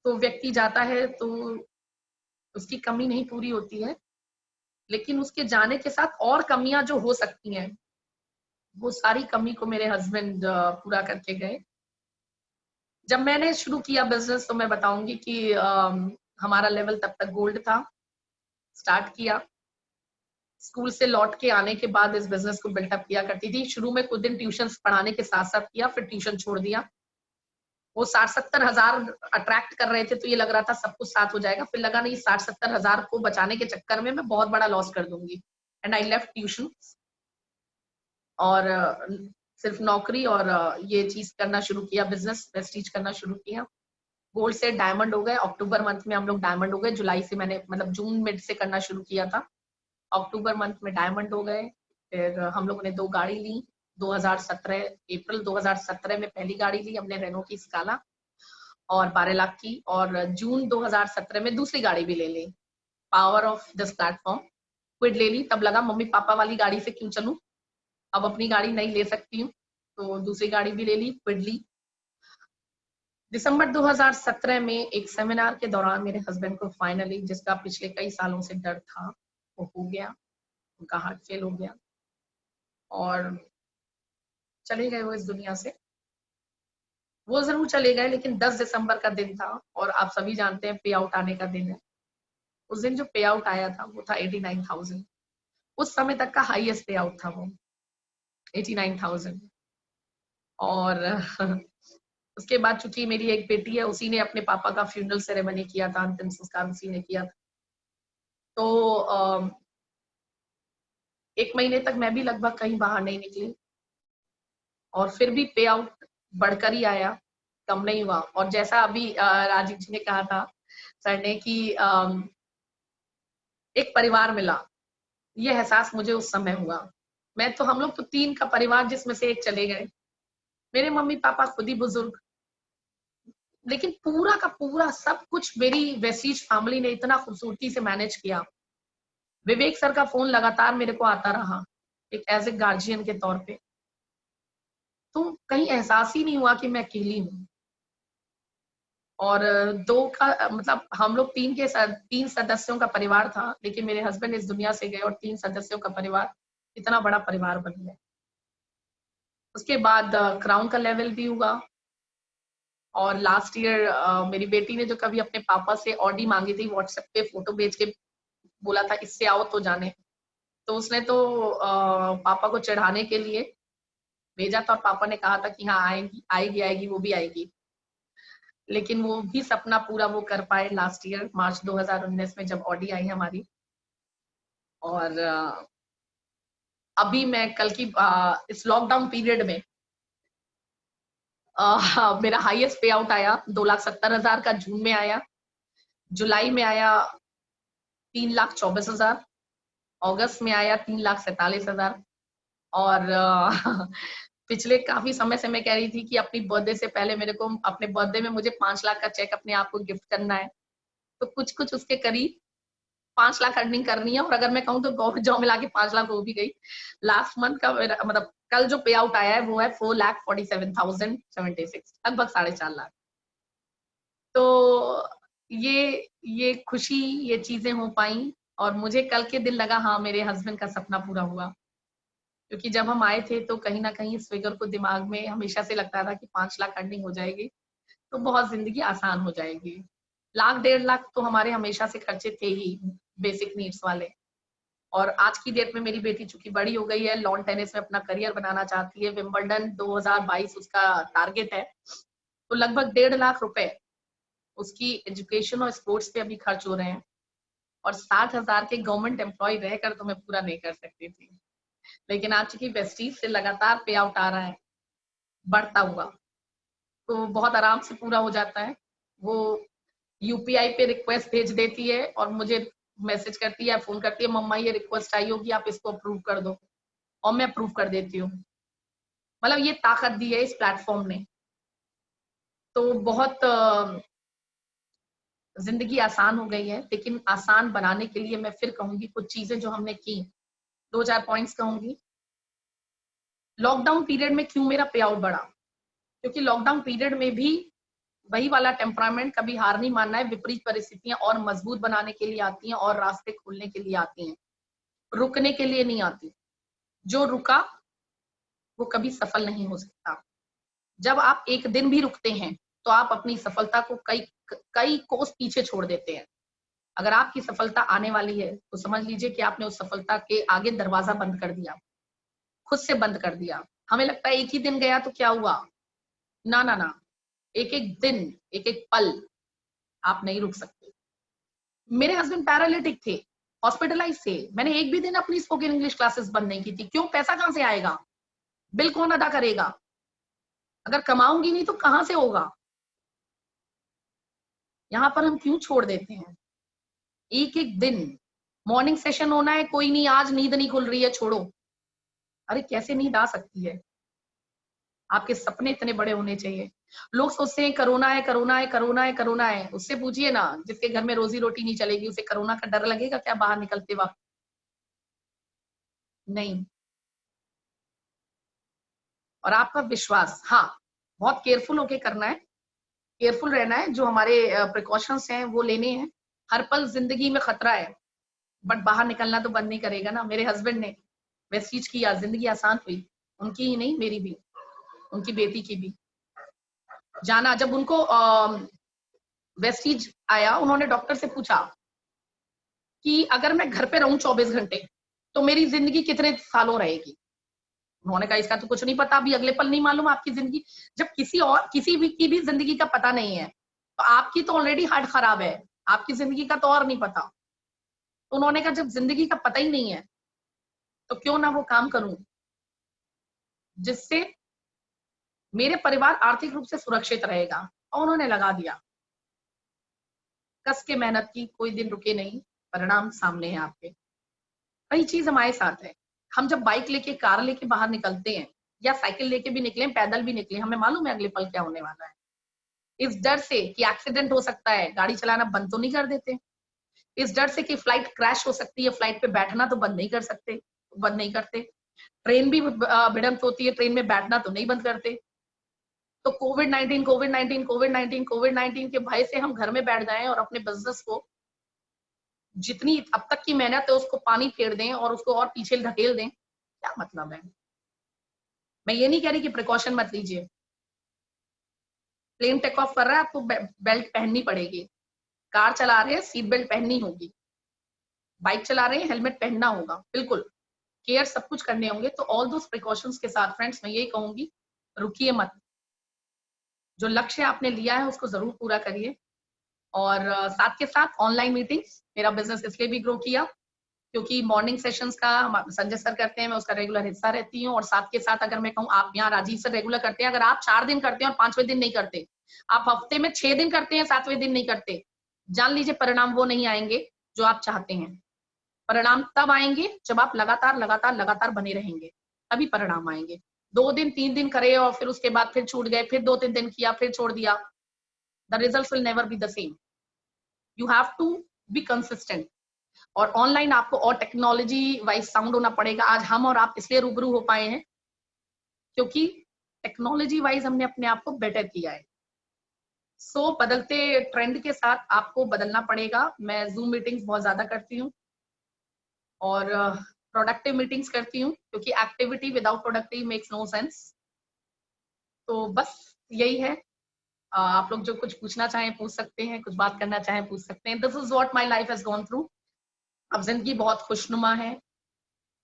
तो व्यक्ति जाता है तो उसकी कमी नहीं पूरी होती है, लेकिन उसके जाने के साथ और कमियां जो हो सकती हैं, वो सारी कमी को मेरे हस्बैंड पूरा करके गए। जब मैंने शुरू किया बिजनेस, तो मैं बताऊंगी कि हमारा लेवल तब तक गोल्ड था। स्टार्ट किया, स्कूल से लौट के आने के बाद इस बिजनेस को बिल्टअप किया करती थी। शुरू में कुछ दिन ट्यूशन पढ़ाने के साथ साथ किया, फिर ट्यूशन छोड़ दिया। वो 60-70 हजार अट्रैक्ट कर रहे थे, तो ये लग रहा था सब कुछ साथ हो जाएगा, फिर लगा नहीं, 60-70 हजार को बचाने के चक्कर में मैं बहुत बड़ा लॉस कर दूंगी। एंड आई लेफ्ट ट्यूशन, और सिर्फ नौकरी और ये चीज करना शुरू किया, बिजनेस प्रेस्टीज करना शुरू किया। गोल्ड से डायमंड हो गए, अक्टूबर मंथ में हम लोग डायमंड हो गए। जुलाई से मैंने मतलब जून मिड से करना शुरू किया था, अक्टूबर मंथ में डायमंड हो गए। फिर हम लोगों ने 2 गाड़ी ली 2017, अप्रैल 2017 में पहली गाड़ी ली हमने, रेनो की स्काला, और 12 लाख की। और जून 2017 में दूसरी गाड़ी भी ले ली, power of this platform. Kwid ले ली, तब लगा मम्मी पापा वाली गाड़ी से क्यों चलूं, अब अपनी गाड़ी नहीं ले सकती हूँ, तो दूसरी गाड़ी भी ले ली, क्विड ली। दिसंबर 2017 में एक सेमिनार के दौरान मेरे हस्बैंड को फाइनली, जिसका पिछले कई सालों से डर था, वो हो गया, उनका हार्ट फेल हो गया और चले गए वो इस दुनिया से। वो जरूर चले गए, लेकिन 10 दिसंबर का दिन था, और आप सभी जानते हैं पे आउट आने का दिन है। उस दिन जो पे आउट आया था वो था 89,000। उस समय तक का हाईएस्ट पे आउट था वो, 89,000। और उसके बाद चूंकि मेरी एक बेटी है, उसी ने अपने पापा का फ्यूनरल सेरेमनी किया था, अंतिम संस्कार उसी ने किया था। तो 1 महीने तक मैं भी लगभग कहीं बाहर नहीं निकली, और फिर भी पे आउट बढ़कर ही आया, कम नहीं हुआ। और जैसा अभी राजीव जी ने कहा था, सर ने, कि एक परिवार मिला, ये एहसास मुझे उस समय हुआ। मैं तो, हम लोग तो 3 का परिवार, जिसमें से एक चले गए। मेरे मम्मी पापा खुद ही बुजुर्ग, लेकिन पूरा का पूरा सब कुछ मेरी वेस्टीज फैमिली ने इतना खूबसूरती से मैनेज किया। विवेक सर का फोन लगातार मेरे को आता रहा, एक एज ए गार्जियन के तौर पे। तो कहीं एहसास ही नहीं हुआ कि मैं अकेली हूँ। और 2 का मतलब हम लोग 3 सदस्यों का परिवार था, लेकिन मेरे हस्बैंड इस दुनिया से गए और 3 सदस्यों का परिवार इतना बड़ा परिवार बन गया। उसके बाद क्राउन का लेवल भी हुआ, और लास्ट ईयर मेरी बेटी ने जो कभी अपने पापा से ऑडी मांगी थी, व्हाट्सएप पे फोटो भेज के बोला था इससे आओ तो जाने, तो उसने तो पापा को चढ़ाने के लिए भेजा था, और पापा ने कहा था कि हाँ आएगी आएगी आएगी, वो भी आएगी। लेकिन वो भी सपना पूरा वो कर पाए लास्ट ईयर मार्च 2019 में, जब ऑडी आई हमारी। और अभी मैं कल की इस लॉकडाउन पीरियड में मेरा हाईएस्ट पे आउट आया 2,70,000 का, जून में आया। जुलाई में आया 3,24,000। अगस्त में आया 3,47,000। और पिछले काफी समय से मैं कह रही थी कि अपनी बर्थडे से पहले मेरे को, अपने बर्थडे में मुझे 5 लाख का चेक अपने आप को गिफ्ट करना है, तो कुछ कुछ उसके करीब 5 लाख अर्निंग करनी है। और अगर मैं कहूँ तो गवर्नमेंट जॉब मिला के 5 लाख हो भी गई। लास्ट मंथ का मतलब कल जो पे आउट आया है वो है 4,47,076, लगभग 4.5 लाख। तो ये खुशी, ये चीजें हो पाई, और मुझे कल के दिन लगा हाँ मेरे हस्बैंड का सपना पूरा हुआ। क्योंकि जब हम आए थे तो कहीं ना कहीं इस फिगर को दिमाग में हमेशा से लगता था कि 5 लाख अर्निंग हो जाएगी तो बहुत जिंदगी आसान हो जाएगी। 1,00,000 1.5 लाख तो हमारे हमेशा से खर्चे थे ही, बेसिक नीड्स वाले। और आज की डेट में मेरी बेटी चूंकि बड़ी हो गई है, लॉन टेनिस में अपना करियर बनाना चाहती है, विंबलडन 2022 उसका टारगेट है, तो लगभग 1.5 लाख रुपए उसकी एजुकेशन और स्पोर्ट्स पे अभी खर्च हो रहे हैं। और 60,000 के गवर्नमेंट एम्प्लॉय रहकर तो मैं पूरा नहीं कर सकती थी, लेकिन आज चूंकि वेस्टीज से लगातार पे आउट आ रहा है बढ़ता हुआ, तो बहुत आराम से पूरा हो जाता है। वो यूपीआई पे रिक्वेस्ट भेज देती है और मुझे मैसेज करती है, फोन करती है, मम्मा ये रिक्वेस्ट आई होगी, आप इसको अप्रूव कर दो, और मैं अप्रूव कर देती हूँ। मतलब ये ताकत दी है इस प्लेटफॉर्म ने, तो बहुत जिंदगी आसान हो गई है। लेकिन आसान बनाने के लिए मैं फिर कहूंगी कुछ चीजें जो हमने की, 2-4 पॉइंट्स कहूंगी। लॉकडाउन पीरियड में क्यों मेरा पे आउट बढ़ा, क्योंकि लॉकडाउन पीरियड में भी वही वाला टेम्परामेंट, कभी हार नहीं मानना है, विपरीत परिस्थितियां और मजबूत बनाने के लिए आती हैं और रास्ते खोलने के लिए आती हैं, रुकने के लिए नहीं आती। जो रुका वो कभी सफल नहीं हो सकता। जब आप एक दिन भी रुकते हैं तो आप अपनी सफलता को कई कोस पीछे छोड़ देते हैं। अगर आपकी सफलता आने वाली है तो समझ लीजिए कि आपने उस सफलता के आगे दरवाजा बंद कर दिया, खुद से बंद कर दिया। हमें लगता है एक ही दिन गया तो क्या हुआ, ना ना ना, एक एक दिन, एक एक पल आप नहीं रुक सकते। मेरे हस्बैंड पैरालिटिक थे, हॉस्पिटलाइज थे, मैंने एक भी दिन अपनी स्पोकन इंग्लिश क्लासेस बंद नहीं की थी। क्यों? पैसा कहां से आएगा, बिल कौन अदा करेगा, अगर कमाऊंगी नहीं तो कहां से होगा। यहाँ पर हम क्यों छोड़ देते हैं? एक एक दिन मॉर्निंग सेशन होना है, कोई नहीं, आज नींद नहीं खुल रही है, छोड़ो। अरे कैसे नींद आ सकती है? आपके सपने इतने बड़े होने चाहिए। लोग सोचते हैं कोरोना है, कोरोना है, कोरोना है, कोरोना है। उससे पूछिए ना, जिसके घर में रोजी रोटी नहीं चलेगी, उसे कोरोना का डर लगेगा क्या बाहर निकलते वक्त? नहीं। और आपका विश्वास, हाँ, बहुत केयरफुल होके करना है, केयरफुल रहना है, जो हमारे प्रिकॉशंस हैं वो लेने हैं। हर पल जिंदगी में खतरा है, बट बाहर निकलना तो बंद नहीं करेगा ना। मेरे हस्बैंड ने वेस्टीज किया, जिंदगी आसान हुई, उनकी ही नहीं मेरी भी, उनकी बेटी की भी। जाना, जब उनको वेस्टीज आया, उन्होंने डॉक्टर से पूछा कि अगर मैं घर पे रहूं 24 घंटे तो मेरी जिंदगी कितने सालों रहेगी। उन्होंने कहा इसका तो कुछ नहीं पता, अभी अगले पल नहीं मालूम आपकी जिंदगी। जब किसी भी की भी जिंदगी का पता नहीं है, तो आपकी तो ऑलरेडी हार्ट खराब है, आपकी जिंदगी का तो और नहीं पता। तो उन्होंने कहा जब जिंदगी का पता ही नहीं है तो क्यों ना वो काम करूं जिससे मेरे परिवार आर्थिक रूप से सुरक्षित रहेगा। और उन्होंने लगा दिया, कस के मेहनत की, कोई दिन रुके नहीं, परिणाम सामने है आपके। वही चीज हमारे साथ है। हम जब बाइक लेके, कार लेके बाहर निकलते हैं, या साइकिल लेके भी निकले, पैदल भी निकले, हमें मालूम है अगले पल क्या होने वाला है। इस डर से कि एक्सीडेंट हो सकता है, गाड़ी चलाना बंद तो नहीं कर देते। इस डर से कि फ्लाइट क्रैश हो सकती है, फ्लाइट पे बैठना तो बंद नहीं कर सकते, बंद नहीं करते। ट्रेन भी भिड़ंत होती है, ट्रेन में बैठना तो नहीं बंद करते। तो कोविड 19 कोविड 19 कोविड 19 कोविड 19 के भय से हम घर में बैठ जाएं और अपने बिजनेस को, जितनी अब तक की मेहनत है, उसको पानी फेर दें और उसको और पीछे ढकेल दें, क्या मतलब है? मैं ये नहीं कह रही कि प्रिकॉशन मत लीजिए, प्लेन टेक ऑफ कर रहा है, आपको बेल्ट पहननी पड़ेगी, कार चला रहे हैं सीट बेल्ट पहननी होगी, बाइक चला रहे हैं हेलमेट पहनना होगा, बिल्कुल केयर सब कुछ करने होंगे। तो ऑल दोस प्रिकॉशंस के साथ फ्रेंड्स मैं यही कहूंगी, रुकिए मत, जो लक्ष्य आपने लिया है उसको जरूर पूरा करिए। और साथ के साथ ऑनलाइन मीटिंग्स, मेरा बिजनेस इसलिए भी ग्रो किया क्योंकि मॉर्निंग सेशंस का संजय सर करते हैं, मैं उसका रेगुलर हिस्सा रहती हूँ। और साथ के साथ अगर मैं कहूँ, आप यहाँ राजीव सर रेगुलर करते हैं, अगर आप 4 दिन करते हैं और 5वें दिन नहीं करते, आप हफ्ते में 6 दिन करते हैं, 7वें दिन नहीं करते, जान लीजिए परिणाम वो नहीं आएंगे जो आप चाहते हैं। परिणाम तब आएंगे जब आप लगातार लगातार लगातार बने रहेंगे, तभी परिणाम आएंगे। 2 दिन 3 दिन करे और फिर उसके बाद फिर छूट गए, फिर 2-3 दिन किया, फिर छोड़ दिया, the result will never be the same. You have to be consistent. और ऑनलाइन आपको और टेक्नोलॉजी वाइज साउंड होना पड़ेगा। आज हम और आप इसलिए रूबरू हो पाए हैं क्योंकि टेक्नोलॉजी वाइज हमने अपने आप को बेटर किया है। सो बदलते ट्रेंड के साथ आपको बदलना पड़ेगा। मैं जूम मीटिंग्स बहुत ज्यादा करती हूँ और प्रोडक्टिव मीटिंग्स करती हूँ, क्योंकि activity without productive makes no sense. तो बस यही है। आप लोग जो कुछ पूछना चाहें पूछ सकते हैं, कुछ बात करना चाहें पूछ सकते हैं। This is what my life has gone through. अब जिंदगी बहुत खुशनुमा है,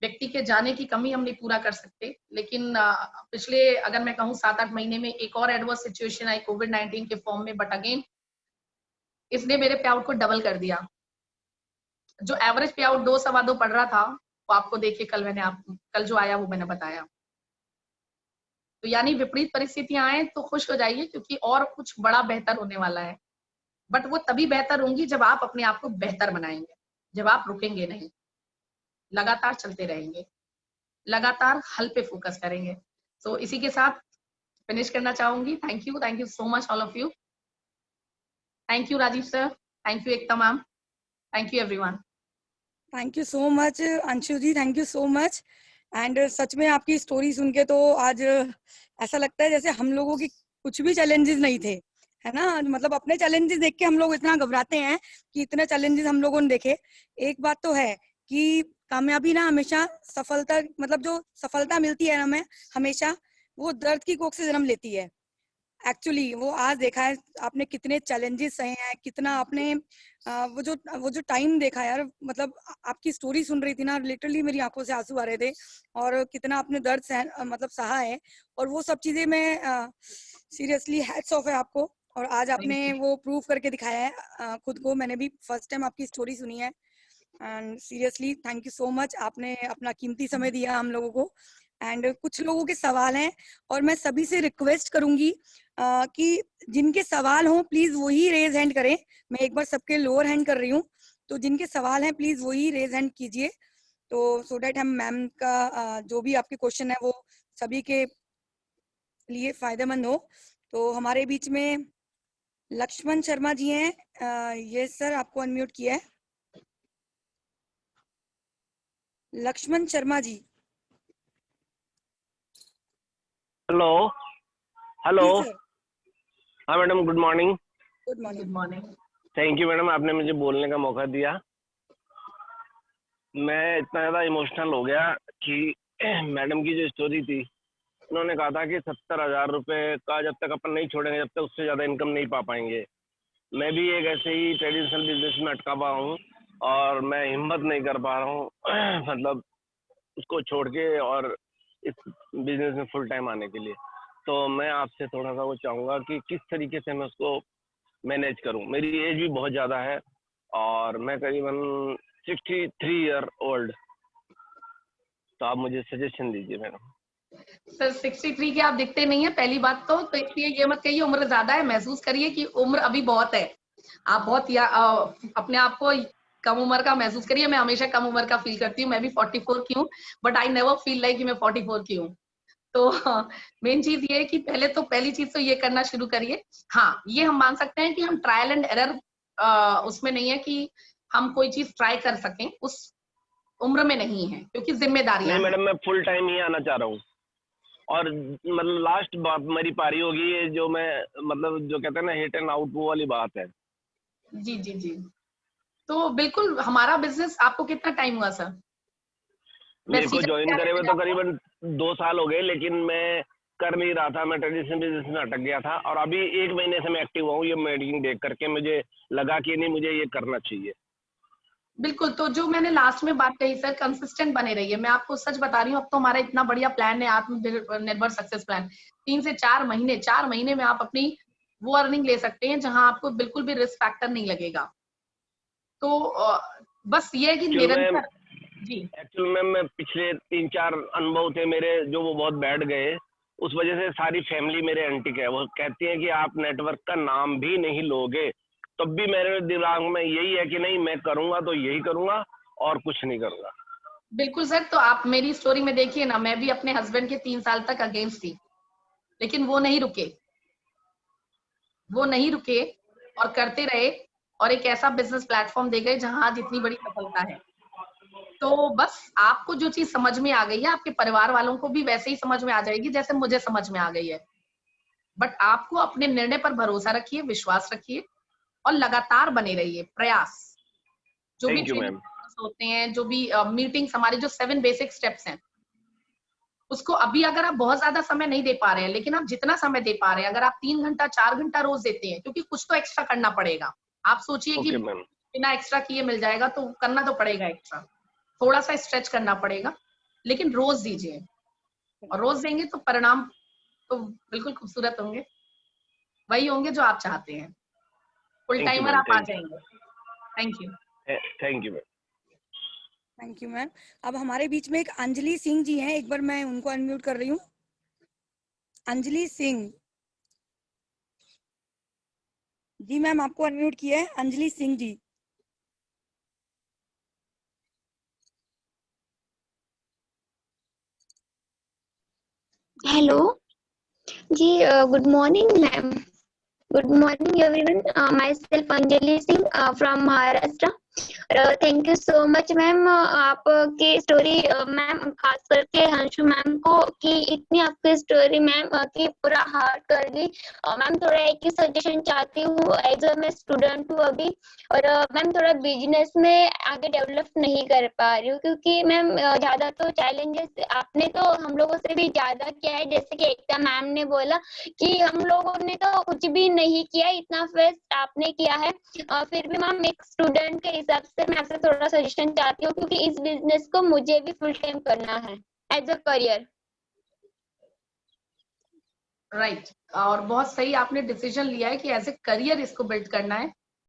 व्यक्ति के जाने की कमी हम नहीं पूरा कर सकते, लेकिन पिछले अगर मैं कहूँ 7-8 महीने में एक और एडवर्स सिचुएशन आई कोविड-19 के फॉर्म में, बट अगेन इसने मेरे पे आउट को डबल कर दिया। जो एवरेज पे आउट 2 सवा 2 पड़ रहा था, वो आपको देखिए कल जो आया वो मैंने बताया। तो यानी विपरीत परिस्थितियां आए तो खुश हो जाइए, क्योंकि और कुछ बड़ा बेहतर होने वाला है। बट वो तभी बेहतर होंगी जब आप अपने आप को बेहतर बनाएंगे, जब आप रुकेंगे नहीं, लगातार चलते रहेंगे, लगातार हल पे फोकस करेंगे। तो इसी के साथ फिनिश करना चाहूंगी। Thank you so much all of you. Thank you Rajiv sir, thank you Ekta ma'am, thank you everyone. Thank you so much Anshu ji, thank you so much. And सच में आपकी स्टोरी सुन के तो आज ऐसा लगता है जैसे हम लोगों की कुछ भी चैलेंजेस नहीं थे, है ना। मतलब अपने चैलेंजेस देख के हम लोग इतना घबराते हैं कि इतने चैलेंजेस हम लोगों ने देखे। एक बात तो है कि कामयाबी ना हमेशा सफलता, मतलब जो सफलता मिलती है हमें हमेशा वो दर्द की कोख से जन्म लेती है। एक्चुअली वो आज देखा है आपने कितने चैलेंजेस सहे हैं, कितना आपने वो जो टाइम देखा यार, मतलब आपकी स्टोरी सुन रही थी ना, लिटरली मेरी आंखों से आंसू आ रहे थे। और कितना आपने दर्द मतलब सहा है, और वो सब चीजें मैं सीरियसली हैट्स ऑफ है आपको। और आज आपने वो प्रूव करके दिखाया है खुद को। मैंने भी फर्स्ट टाइम आपकी स्टोरी सुनी है and seriously thank you so much. आपने अपना कीमती समय दिया हम लोगों को। एंड कुछ लोगों के सवाल हैं और मैं सभी से रिक्वेस्ट करूंगी कि जिनके सवाल हों प्लीज वही रेज हैंड करें। मैं एक बार सबके लोअर हैंड कर रही हूँ, तो जिनके सवाल हैं प्लीज वही रेज हैंड कीजिए, तो सो डैट हम मैम का जो भी आपके क्वेश्चन है वो सभी के लिए फायदेमंद हो। तो हमारे बीच में लक्ष्मण शर्मा जी हैं। ये सर आपको अनम्यूट किया है, लक्ष्मण शर्मा जी। Hello hello. जी सर। हाँ madam, good morning. Good morning. Good morning. Thank you madam, आपने मुझे बोलने का मौका दिया। मैं इतना ज़्यादा इमोशनल हो गया कि मैडम की जो स्टोरी थी, उन्होंने कहा था कि 70,000 रुपये का जब तक अपन नहीं छोड़ेंगे जब तक उससे ज़्यादा इनकम नहीं पा पाएंगे। मैं भी एक ऐसे ही ट्रेडिशनल बिजनेस में अटका हुआ हूँ और मैं हिम्मत नहीं कर पा रहा हूँ मतलब उसको छोड़ के और इस बिजनेस में फुल टाइम आने के लिए। तो मैं आपसे थोड़ा सा वो चाहूँगा कि किस तरीके से मैं उसको मैनेज करूँ। मेरी एज भी बहुत ज़्यादा है और मैं करीबन 63 ईयर ओल्ड। तो आप मुझे सजेशन दीजिए मैडम। सर 63 के आप दिखते नहीं है, पहली बात तो इसलिए ये मत कहिए उम्र ज्यादा है, महसूस करिए कि उम्र अभी बहुत है। आप बहुत अपने आप को कम उम्र का महसूस करिए। मैं हमेशा कम उम्र का फील करती हूँ, मैं भी 44 की हूँ, but I never feel like कि मैं 44 की हूँ। तो मेन चीज ये है कि पहली चीज तो ये करना शुरू करिए। हाँ, ये हम मान सकते हैं कि हम ट्रायल एंड एरर उसमें नहीं है कि हम कोई चीज ट्राई कर सकें, उस उम्र में नहीं है, क्योंकि जिम्मेदारियां नहीं हैं। मैडम, मैं फुल टाइम ही आना चाह रहा हूँ और मतलब लास्ट बात मेरी पारी होगी ये, जो मैं मतलब जो कहते हैं ना हिट एंड आउट, वो वाली बात है। जी जी जी। तो बिल्कुल हमारा बिजनेस, आपको कितना टाइम हुआ सर? मेरे को ज्वाइन करे हुए तो आपको? करीबन 2 साल हो गए, लेकिन मैं कर नहीं रहा था। मैं ट्रेडिशनल बिजनेस में अटक गया था और अभी 1 महीने से मैं एक्टिव हुआ हूँ। ये मीटिंग देख करके मुझे लगा कि नहीं, मुझे ये करना चाहिए। बिल्कुल, तो जो मैंने लास्ट में बात कही सर, कंसिस्टेंट बने रहिए। मैं आपको सच बता रही हूँ, अब तो हमारा इतना बढ़िया प्लान है, आत्मनिर्भर सक्सेस प्लान। 3 से 4 महीने, 4 महीने में आप अपनी वो अर्निंग ले सकते हैं जहां आपको बिल्कुल भी रिस्क फैक्टर नहीं लगेगा। तो बस ये है कि निरंतर। जी। एक्चुअल में मैं पिछले 3-4 अनुभव थे मेरे जो वो बहुत बैठ गए। उस वजह से सारी फैमिली मेरे एंटिक है। वो कहती है कि आप नेटवर्क का नाम भी नहीं लोगे। तब भी मेरे दिमाग में यही है कि नहीं, मैं करूंगा तो यही करूंगा और कुछ नहीं करूंगा। बिल्कुल सर, तो आप मेरी स्टोरी में देखिए ना, मैं भी अपने हस्बैंड के 3 साल तक अगेंस्ट थी, लेकिन वो नहीं रुके, और करते रहे, और एक ऐसा बिजनेस प्लेटफॉर्म दे गए जहां आज इतनी बड़ी सफलता है। तो बस आपको जो चीज समझ में आ गई है, आपके परिवार वालों को भी वैसे ही समझ में आ जाएगी जैसे मुझे समझ में आ गई है। बट आपको अपने निर्णय पर भरोसा रखिए, विश्वास रखिए और लगातार बने रहिए। प्रयास, जो भी थैंक यू ट्रेनिंग मैम। होते हैं, जो भी मीटिंग्स, हमारे जो 7 बेसिक स्टेप्स हैं, उसको अभी अगर आप बहुत ज्यादा समय नहीं दे पा रहे हैं, लेकिन आप जितना समय दे पा रहे हैं, अगर आप 3 घंटा 4 घंटा रोज देते हैं, क्योंकि कुछ तो एक्स्ट्रा करना पड़ेगा। आप सोचिए कि ओके मैम। बिना एक्स्ट्रा किए मिल जाएगा, तो करना तो पड़ेगा एक्स्ट्रा, थोड़ा सा स्ट्रेच करना पड़ेगा, लेकिन रोज दीजिए, और रोज देंगे तो परिणाम तो बिल्कुल खूबसूरत होंगे, वही होंगे जो आप चाहते हैं, फुल टाइमर आप आ जाएंगे। Thank you. Thank you ma'am. Thank you ma'am. अब हमारे बीच में एक अंजलि सिंह जी हैं, एक बार मैं उनको अनम्यूट कर रही हूँ। अंजलि सिंह जी, मैम आपको अनम्यूट किया है, अंजलि सिंह जी। हेलो जी, good morning ma'am. Good morning everyone, myself Anjali Singh from Maharashtra. Thank you so much ma'am, आपकी स्टोरी मैम, खास करके अंशु मैम को, कि इतनी आपकी स्टोरी मैम कि पूरा हार्ट कर दी। मैम थोड़ा एक ही सजेशन चाहती हूँ, एज मैं स्टूडेंट हूँ अभी, और मैम थोड़ा बिजनेस में आगे डेवलप नहीं कर पा रही हूँ, क्योंकि मैम ज्यादा तो चैलेंजेस आपने तो हम लोगों से भी ज्यादा किया है। जैसे कि एकता मैम ने बोला कि हम लोगों ने तो कुछ भी नहीं किया, इतना फेस आपने किया है। फिर भी मैम एक स्टूडेंट के हिसाब से मैं आपसे थोड़ा सजेशन चाहती हूँ, क्योंकि इस बिजनेस को मुझे भी फुल टाइम करना है एज अ करियर। राइट, और बहुत सही आपने डिसीजन लिया है कि एज ए करियर इसको बिल्ड करना है।